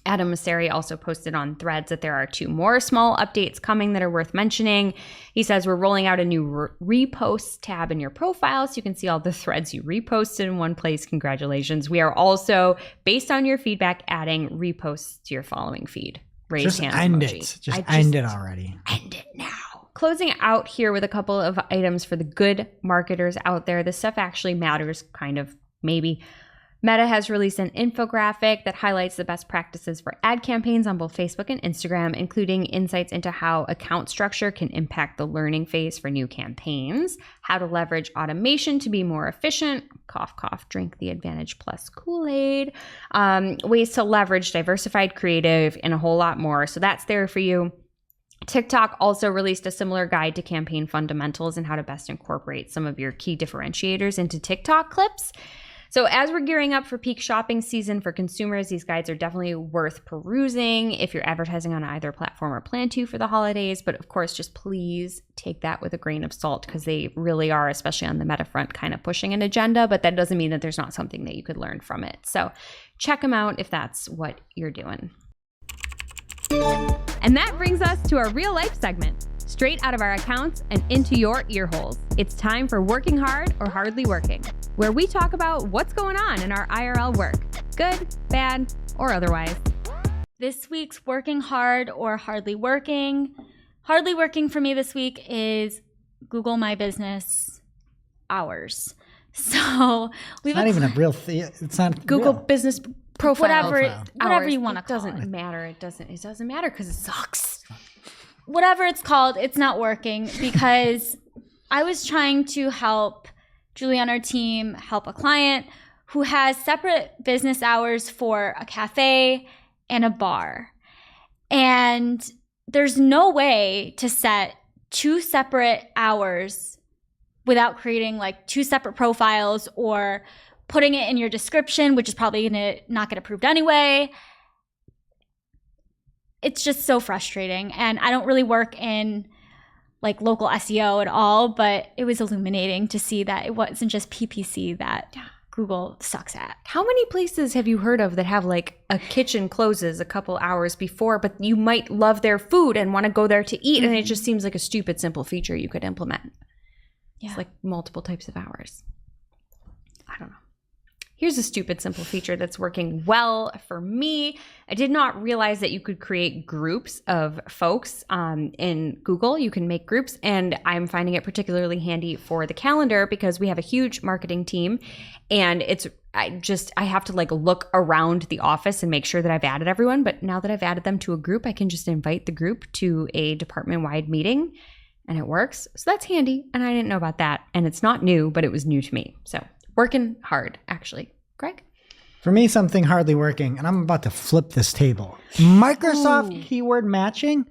Adam Mosseri also posted on Threads that there are 2 more small updates coming that are worth mentioning. He says we're rolling out a new reposts tab in your profile so you can see all the threads you reposted in one place. Congratulations. We are also, based on your feedback, adding reposts to your following feed. Raise hand emoji. Just end it already. End it now. Closing out here with a couple of items for the good marketers out there. This stuff actually matters, kind of, maybe. Meta has released an infographic that highlights the best practices for ad campaigns on both Facebook and Instagram, including insights into how account structure can impact the learning phase for new campaigns, how to leverage automation to be more efficient, cough, cough, drink the Advantage Plus Kool-Aid, ways to leverage diversified creative, and a whole lot more. So that's there for you. TikTok also released a similar guide to campaign fundamentals and how to best incorporate some of your key differentiators into TikTok clips. So as we're gearing up for peak shopping season for consumers, these guides are definitely worth perusing if you're advertising on either platform or plan to for the holidays. But of course, just please take that with a grain of salt because they really are, especially on the Meta front, kind of pushing an agenda. But that doesn't mean that there's not something that you could learn from it. So check them out if that's what you're doing. And that brings us to our real life segment, straight out of our accounts and into your ear holes. It's time for Working Hard or Hardly Working, where we talk about what's going on in our IRL work, good, bad, or otherwise. This week's Working Hard or Hardly Working. Hardly working for me this week is Google My Business hours. So It's not even a real thing. It's not Google real. Business Profile. whatever you want to call it. It doesn't matter because it sucks. Whatever it's called, it's not working because I was trying to help Julie on our team help a client who has separate business hours for a cafe and a bar. And there's no way to set 2 separate hours without creating like 2 separate profiles or putting it in your description, which is probably gonna not get approved anyway. It's just so frustrating. And I don't really work in like local SEO at all, but it was illuminating to see that it wasn't just PPC that Google sucks at. How many places have you heard of that have like a kitchen closes a couple hours before, but you might love their food and want to go there to eat, and it just seems like a stupid, simple feature you could implement. Yeah. It's like multiple types of hours. I don't know. Here's a stupid, simple feature that's working well for me. I did not realize that you could create groups of folks in Google. You can make groups, and I'm finding it particularly handy for the calendar because we have a huge marketing team, and I have to like look around the office and make sure that I've added everyone. But now that I've added them to a group, I can just invite the group to a department-wide meeting, and it works. So that's handy, and I didn't know about that. And it's not new, but it was new to me. So working hard, actually. Greg? For me, something hardly working, and I'm about to flip this table. Microsoft keyword matching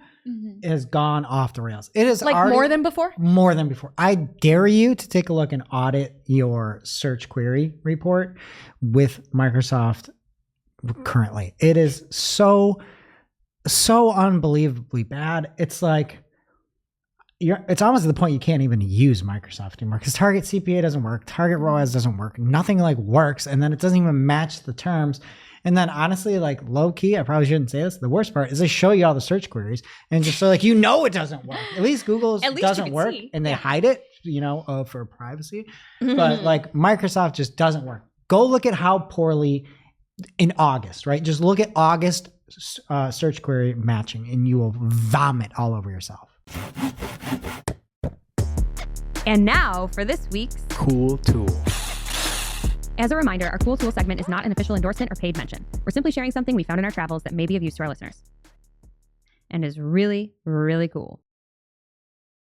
has gone off the rails. It is Like more than before? More than before. I dare you to take a look and audit your search query report with Microsoft currently. It is so unbelievably bad. It's like, it's almost to the point you can't even use Microsoft anymore because Target CPA doesn't work. Target ROAS doesn't work. Nothing like works. And then it doesn't even match the terms. And then honestly, like low key, I probably shouldn't say this. The worst part is they show you all the search queries and just so like, it doesn't work. At least Google's doesn't work and they hide it, for privacy. But like Microsoft just doesn't work. Go look at how poorly in August, right? Just look at August search query matching and you will vomit all over yourself. And now for this week's Cool tool. As a reminder, our Cool Tool segment is not an official endorsement or paid mention. We're simply sharing something we found in our travels that may be of use to our listeners. And is really, really cool.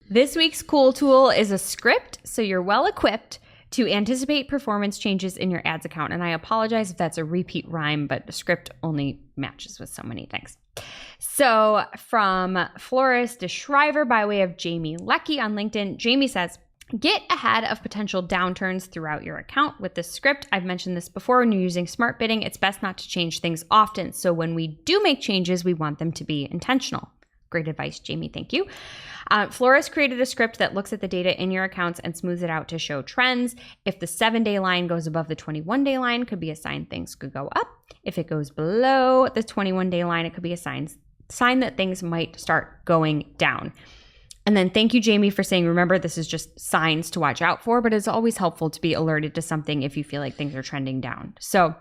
This week's cool tool is a script, so you're well equipped to anticipate performance changes in your ads account. And I apologize if that's a repeat rhyme, but the script only matches with so many things. So from Florist to Shriver by way of Jamie Leckie on LinkedIn, Jamie says, get ahead of potential downturns throughout your account with this script. I've mentioned this before. When you're using smart bidding, it's best not to change things often. So when we do make changes, we want them to be intentional. Great advice, Jamie. Thank you. Florist created a script that looks at the data in your accounts and smooths it out to show trends. If the 7-day line goes above the 21-day line, could be a sign things could go up. If it goes below the 21-day line, it could be a sign that things might start going down. And then thank you, Jamie, for saying, remember, this is just signs to watch out for, but it's always helpful to be alerted to something if you feel like things are trending down. So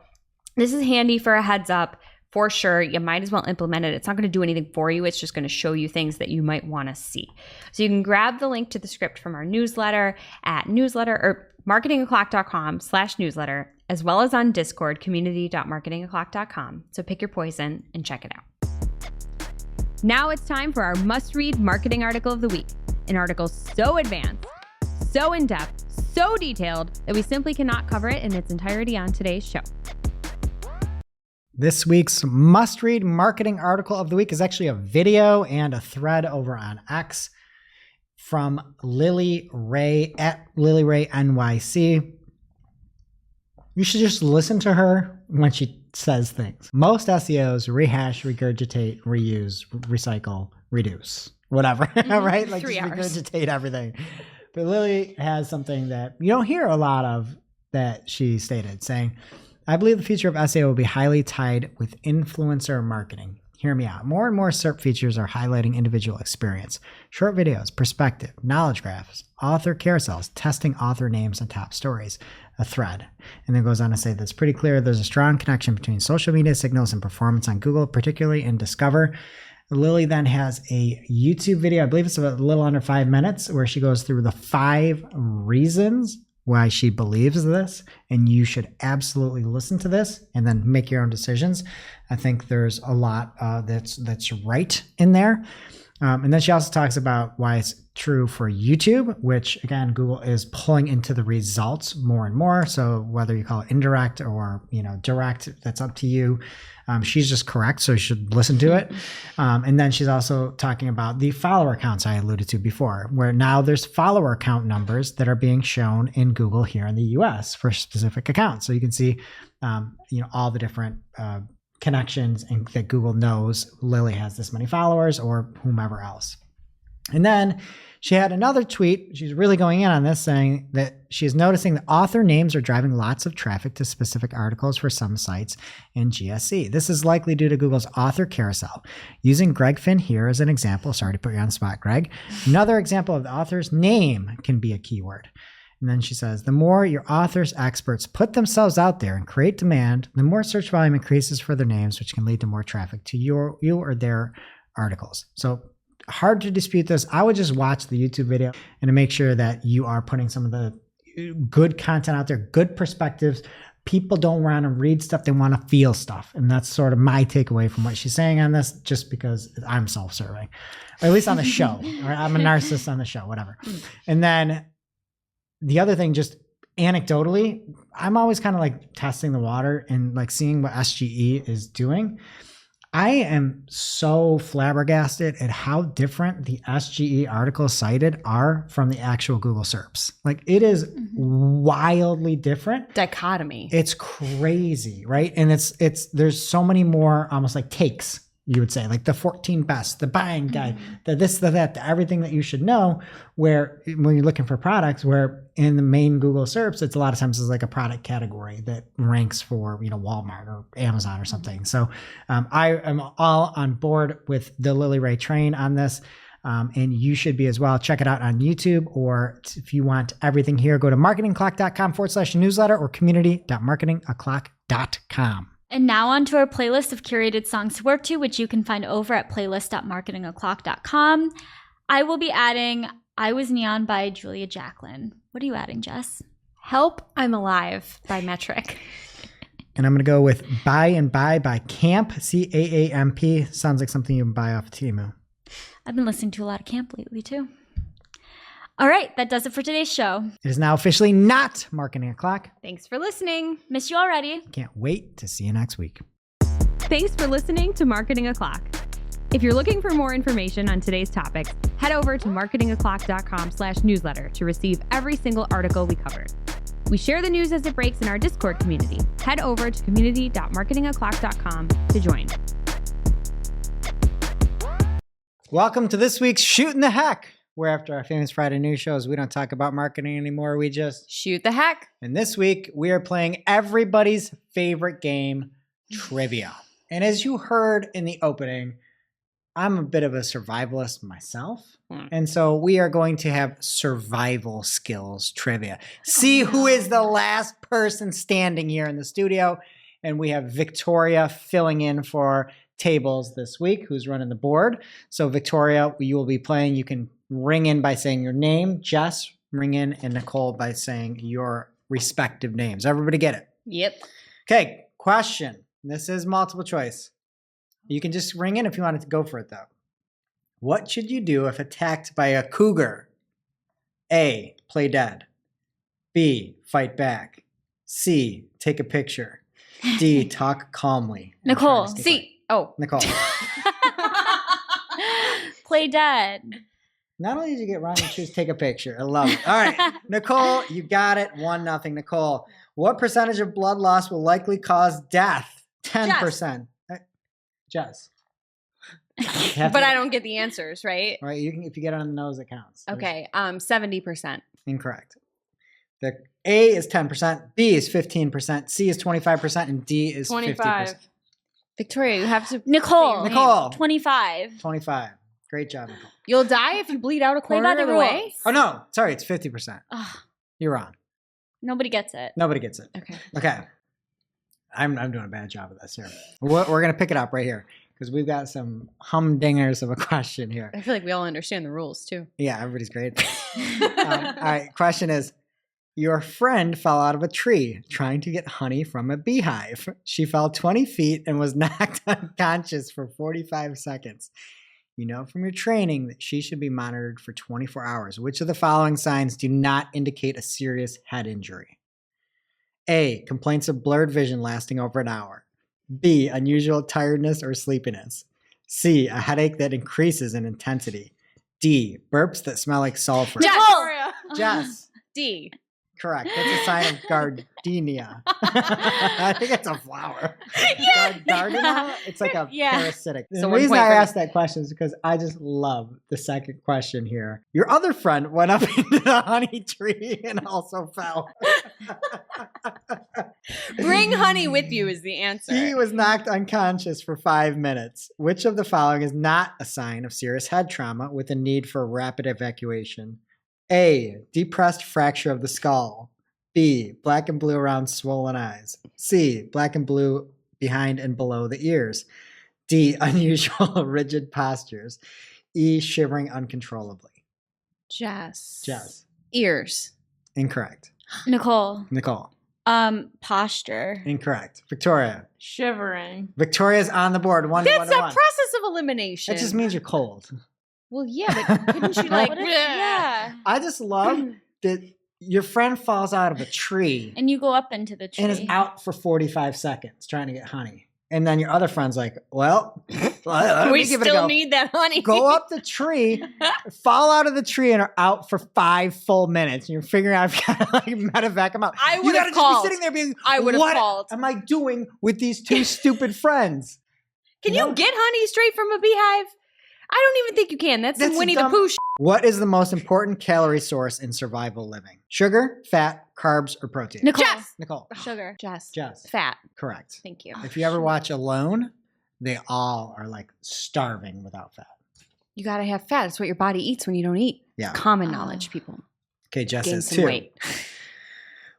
this is handy for a heads up. For sure, you might as well implement it. It's not going to do anything for you. It's just going to show you things that you might want to see. So you can grab the link to the script from our newsletter at marketingoclock.com/newsletter, as well as on Discord, community.marketingoclock.com. So pick your poison and check it out. Now it's time for our must-read marketing article of the week. An article so advanced, so in-depth, so detailed that we simply cannot cover it in its entirety on today's show. This week's must-read marketing article of the week is actually a video and a thread over on X from Lily Ray at Lily Ray NYC. You should just listen to her when she says things. Most SEOs rehash, regurgitate, reuse, recycle, reduce, whatever, right? Like 3 just hours. regurgitate everything. But Lily has something that you don't hear a lot of that she stated, saying, I believe the future of SEO will be highly tied with influencer marketing. Hear me out. More and more SERP features are highlighting individual experience. Short videos, perspective, knowledge graphs, author carousels, testing author names and top stories, a thread. And then goes on to say that it's pretty clear there's a strong connection between social media signals and performance on Google, particularly in Discover. Lily then has a YouTube video, I believe it's a little under 5 minutes, where she goes through the 5 reasons why she believes this, and you should absolutely listen to this and then make your own decisions. I think there's a lot that's right in there. And then she also talks about why it's true for YouTube, which again, Google is pulling into the results more and more. So whether you call it indirect or direct, that's up to you. She's just correct, so you should listen to it. And then she's also talking about the follower accounts I alluded to before, where now there's follower account numbers that are being shown in Google here in the US for specific accounts. So you can see, all the different connections and that Google knows Lily has this many followers or whomever else. And then she had another tweet. She's really going in on this, saying that she's noticing that author names are driving lots of traffic to specific articles for some sites in GSC. This is likely due to Google's author carousel. Using Greg Finn here as an example. Sorry to put you on the spot, Greg. Another example of the author's name can be a keyword. And then she says, the more your authors experts put themselves out there and create demand, the more search volume increases for their names, which can lead to more traffic to you or their articles. So hard to dispute this. I would just watch the YouTube video and to make sure that you are putting some of the good content out there, good perspectives. People don't want to read stuff. They want to feel stuff. And that's sort of my takeaway from what she's saying on this, just because I'm self-serving, or at least on the show. Or I'm a narcissist on the show, whatever. And then the other thing, just anecdotally, I'm always kind of like testing the water and like seeing what SGE is doing. I am so flabbergasted at how different the SGE articles cited are from the actual Google SERPs. Like it is wildly different. Dichotomy. It's crazy, right? And it's there's so many more almost like takes you would say, like the 14 best, the buying guide, the this, the that, the everything that you should know, where when you're looking for products, where in the main Google search, it's a lot of times is like a product category that ranks for, Walmart or Amazon or something. So I am all on board with the Lily Ray train on this. And you should be as well. Check it out on YouTube, or if you want everything here, go to marketingclock.com/newsletter or community.marketingoclock.com. And now on to our playlist of curated songs to work to, which you can find over at playlist.marketingoclock.com. I will be adding I Was Neon by Julia Jacqueline. What are you adding, Jess? Help, I'm Alive by Metric. And I'm going to go with Buy and Buy by Camp, CAAMP. Sounds like something you can buy off Temu. I've been listening to a lot of Camp lately, too. All right, that does it for today's show. It is now officially not Marketing O'Clock. Thanks for listening. Miss you already. Can't wait to see you next week. Thanks for listening to Marketing O'Clock. If you're looking for more information on today's topics, head over to marketingoclock.com/newsletter to receive every single article we covered. We share the news as it breaks in our Discord community. Head over to community.marketingoclock.com to join. Welcome to this week's Shootin' the Heck, where after our famous Friday news shows, we don't talk about marketing anymore. We just shoot the heck. And this week, we are playing everybody's favorite game, trivia. And as you heard in the opening, I'm a bit of a survivalist myself. And so we are going to have survival skills trivia. See who is the last person standing here in the studio. And we have Victoria filling in for Tables this week, who's running the board. So Victoria, you will be playing. You can ring in by saying your name. Jess, ring in, and Nicole by saying your respective names. Everybody get it? Yep. Okay, question. This is multiple choice. You can just ring in if you wanted to go for it, though. What should you do if attacked by a cougar? A, play dead. B, fight back. C, take a picture. D, talk calmly. Nicole. C. Oh. Nicole. Play dead. Not only did you get wrong, you choose take a picture. I love it. All right, Nicole, you got it. 1-0. Nicole, what percentage of blood loss will likely cause death? 10%. Jess. But I don't get the answers, right? Right. You can, if you get it on the nose, it counts. Okay. 70%. Incorrect. The A is 10%, B is 15%, C is 25%, and D is 25. 50%. Victoria, you have to. Nicole. 25. 25. Great job, Nicole. You'll die if you bleed out a quarter of the way? Oh, no. Sorry, it's 50%. You're wrong. Nobody gets it. Nobody gets it. Okay. I'm doing a bad job of this here. We're going to pick it up right here because we've got some humdingers of a question here. I feel like we all understand the rules, too. Yeah, everybody's great. All right, question is, your friend fell out of a tree trying to get honey from a beehive. She fell 20 feet and was knocked unconscious for 45 seconds. You know from your training that she should be monitored for 24 hours. Which of the following signs do not indicate a serious head injury? A, complaints of blurred vision lasting over an hour. B, unusual tiredness or sleepiness. C, a headache that increases in intensity. D, burps that smell like sulfur. Jess. D. Correct. That's a sign of gardenia. I think it's a flower. Gardenia? It's like a parasitic. The reason I asked that question is because I just love the second question here. Your other friend went up into the honey tree and also fell. Bring honey with you is the answer. He was knocked unconscious for 5 minutes. Which of the following is not a sign of serious head trauma with a need for rapid evacuation? A, depressed fracture of the skull. B, black and blue around swollen eyes. C, black and blue behind and below the ears. D, unusual rigid postures. E, shivering uncontrollably. Jess. Ears. Incorrect. Nicole. Posture. Posture. Incorrect. Victoria. Shivering. Victoria's on the board. That's a process of elimination. That just means you're cold. Well, yeah, but couldn't you yeah. I just love that your friend falls out of a tree. And you go up into the tree. And is out for 45 seconds trying to get honey. And then your other friend's like, well, we still need that honey. Go up the tree, fall out of the tree, and are out for 5 full minutes. And you're figuring out if you gotta like medevac them out. I would have called. Just be sitting there being, I would have called. What am I doing with these two stupid friends? Can you get honey straight from a beehive? I don't even think you can. That's some Winnie the Pooh shit. What is the most important calorie source in survival living? Sugar, fat, carbs, or protein? Nicole. Jess. Nicole. Sugar. Jess. Jess. Fat. Correct. Thank you. If you ever watch Alone, they all are like starving without fat. You got to have fat. It's what your body eats when you don't eat. Yeah. It's common knowledge, people. Okay, Jess Gain says some 2. weight.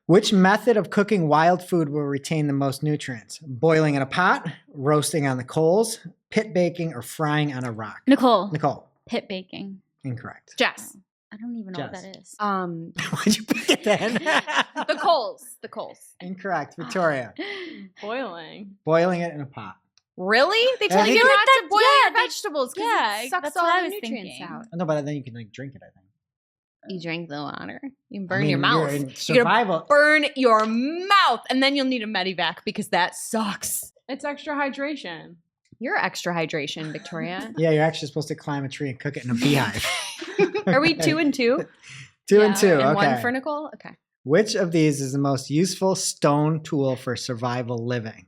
Which method of cooking wild food will retain the most nutrients? Boiling in a pot, roasting on the coals, pit baking, or frying on a rock? Nicole. Nicole. Pit baking. Incorrect. Jess. I don't even know what Jess. that is. Why'd you pick it then? The coals. The coals. Incorrect. Victoria. Boiling. Boiling it in a pot. Really? They tell I you think- not to boil yeah, your vegetables because yeah, it sucks that's all what I the was nutrients thinking. out. No, but then you can like drink it, I think. You drink the water. You I burn mean, your you're mouth. in You're gonna survival. burn your mouth, and then you'll need a medivac because that sucks. It's extra hydration. You're extra hydration, Victoria. Yeah, you're actually supposed to climb a tree and cook it in a beehive. Are we 2 and 2? 2 and Yeah, 2. And Okay. one for Nicole? Okay. Which of these is the most useful stone tool for survival living?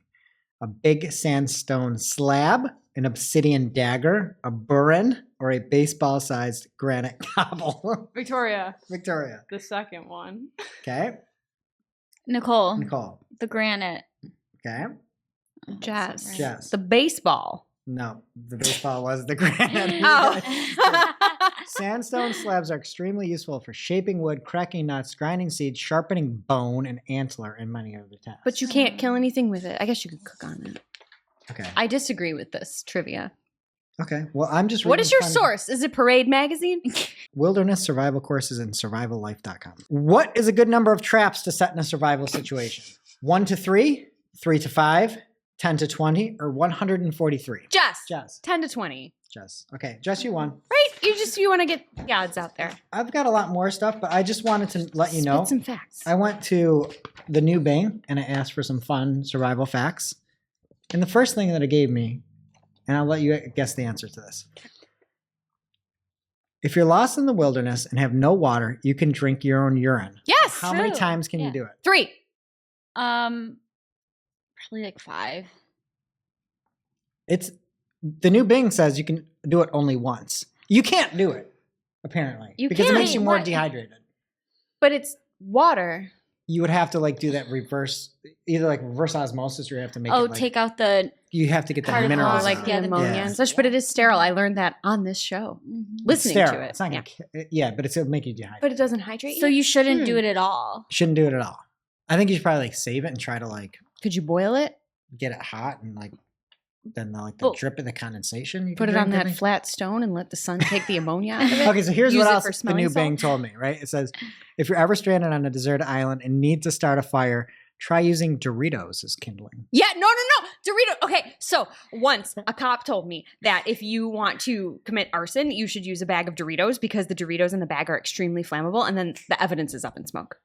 A big sandstone slab, an obsidian dagger, a burin, or a baseball-sized granite gobble? Victoria, Victoria. the second one. Okay. Nicole. Nicole. The granite. Okay. Oh, Jess. that's not right. Jess. The baseball. No, the baseball was the granite. Oh. Sandstone slabs are extremely useful for shaping wood, cracking nuts, grinding seeds, sharpening bone and antler, and many other tasks. But you can't kill anything with it. I guess you could cook on it. Okay. I disagree with this trivia. Okay. Well, I'm just What reading is your fun source? Is it Parade Magazine? Wilderness survival courses and survivallife.com. What is a good number of traps to set in a survival situation? 1 to 3, 3 to 5, 10 to 20, or 143? Jess. Jess. 10 to 20. Jess. Okay. Jess, you won. Right? You want to get the odds out there. I've got a lot more stuff, but I just wanted to let you know. Spit some facts. I went to the new Bing and I asked for some fun survival facts. And the first thing that it gave me, and I'll let you guess the answer to this. If you're lost in the wilderness and have no water, you can drink your own urine. Yes. How many true. times can you Yeah. do it? 3. Probably like 5. It's the new Bing says you can do it only once. You can't do it, apparently, You because it can't. makes you more What? dehydrated. But it's water. You would have to like do that either like reverse osmosis, or you have to make Oh, it like, take out the you have to get the particles, minerals like out. the Yeah, the ammonia Yeah. and such. But it is sterile. I learned that on this show. It's Listening sterile. to it. It's not Yeah. gonna, yeah, but it'll make you dehydrated. But it doesn't hydrate you? So you shouldn't do it at all. Shouldn't do it at all. I think you should probably like save it and try to like Could you boil it? get it hot and like then the, like the Well, drip of the condensation. You Put can it on drink, I that think. flat stone and let the sun take the ammonia out of it? Okay, so here's Use what it else for the smelling new salt? Bing told me, right? It says, if you're ever stranded on a deserted island and need to start a fire, try using Doritos as kindling. Yeah, no. Dorito. Okay, so once a cop told me that if you want to commit arson, you should use a bag of Doritos because the Doritos in the bag are extremely flammable, and then the evidence is up in smoke.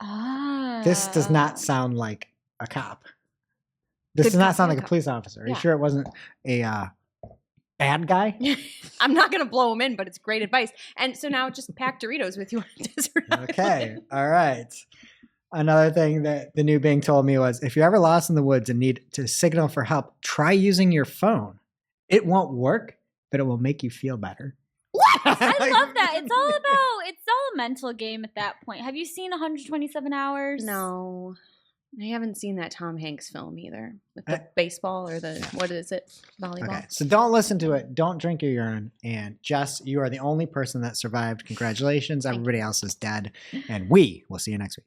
Ah. This does not sound like a cop. This Good does not cop, sound bad like a cop. police officer. Are you Yeah. sure it wasn't a bad guy? I'm not going to blow them in, but it's great advice. And so now just pack Doritos with you on a desert island. Okay. All right. Another thing that the new Bing told me was, if you're ever lost in the woods and need to signal for help, try using your phone. It won't work, but it will make you feel better. What? I love that. It's all a mental game at that point. Have you seen 127 Hours? No, I haven't seen that Tom Hanks film either with the baseball or the, what is it, volleyball. Okay, so don't listen to it. Don't drink your urine. And Jess, you are the only person that survived. Congratulations. Everybody else is dead. And we will see you next week.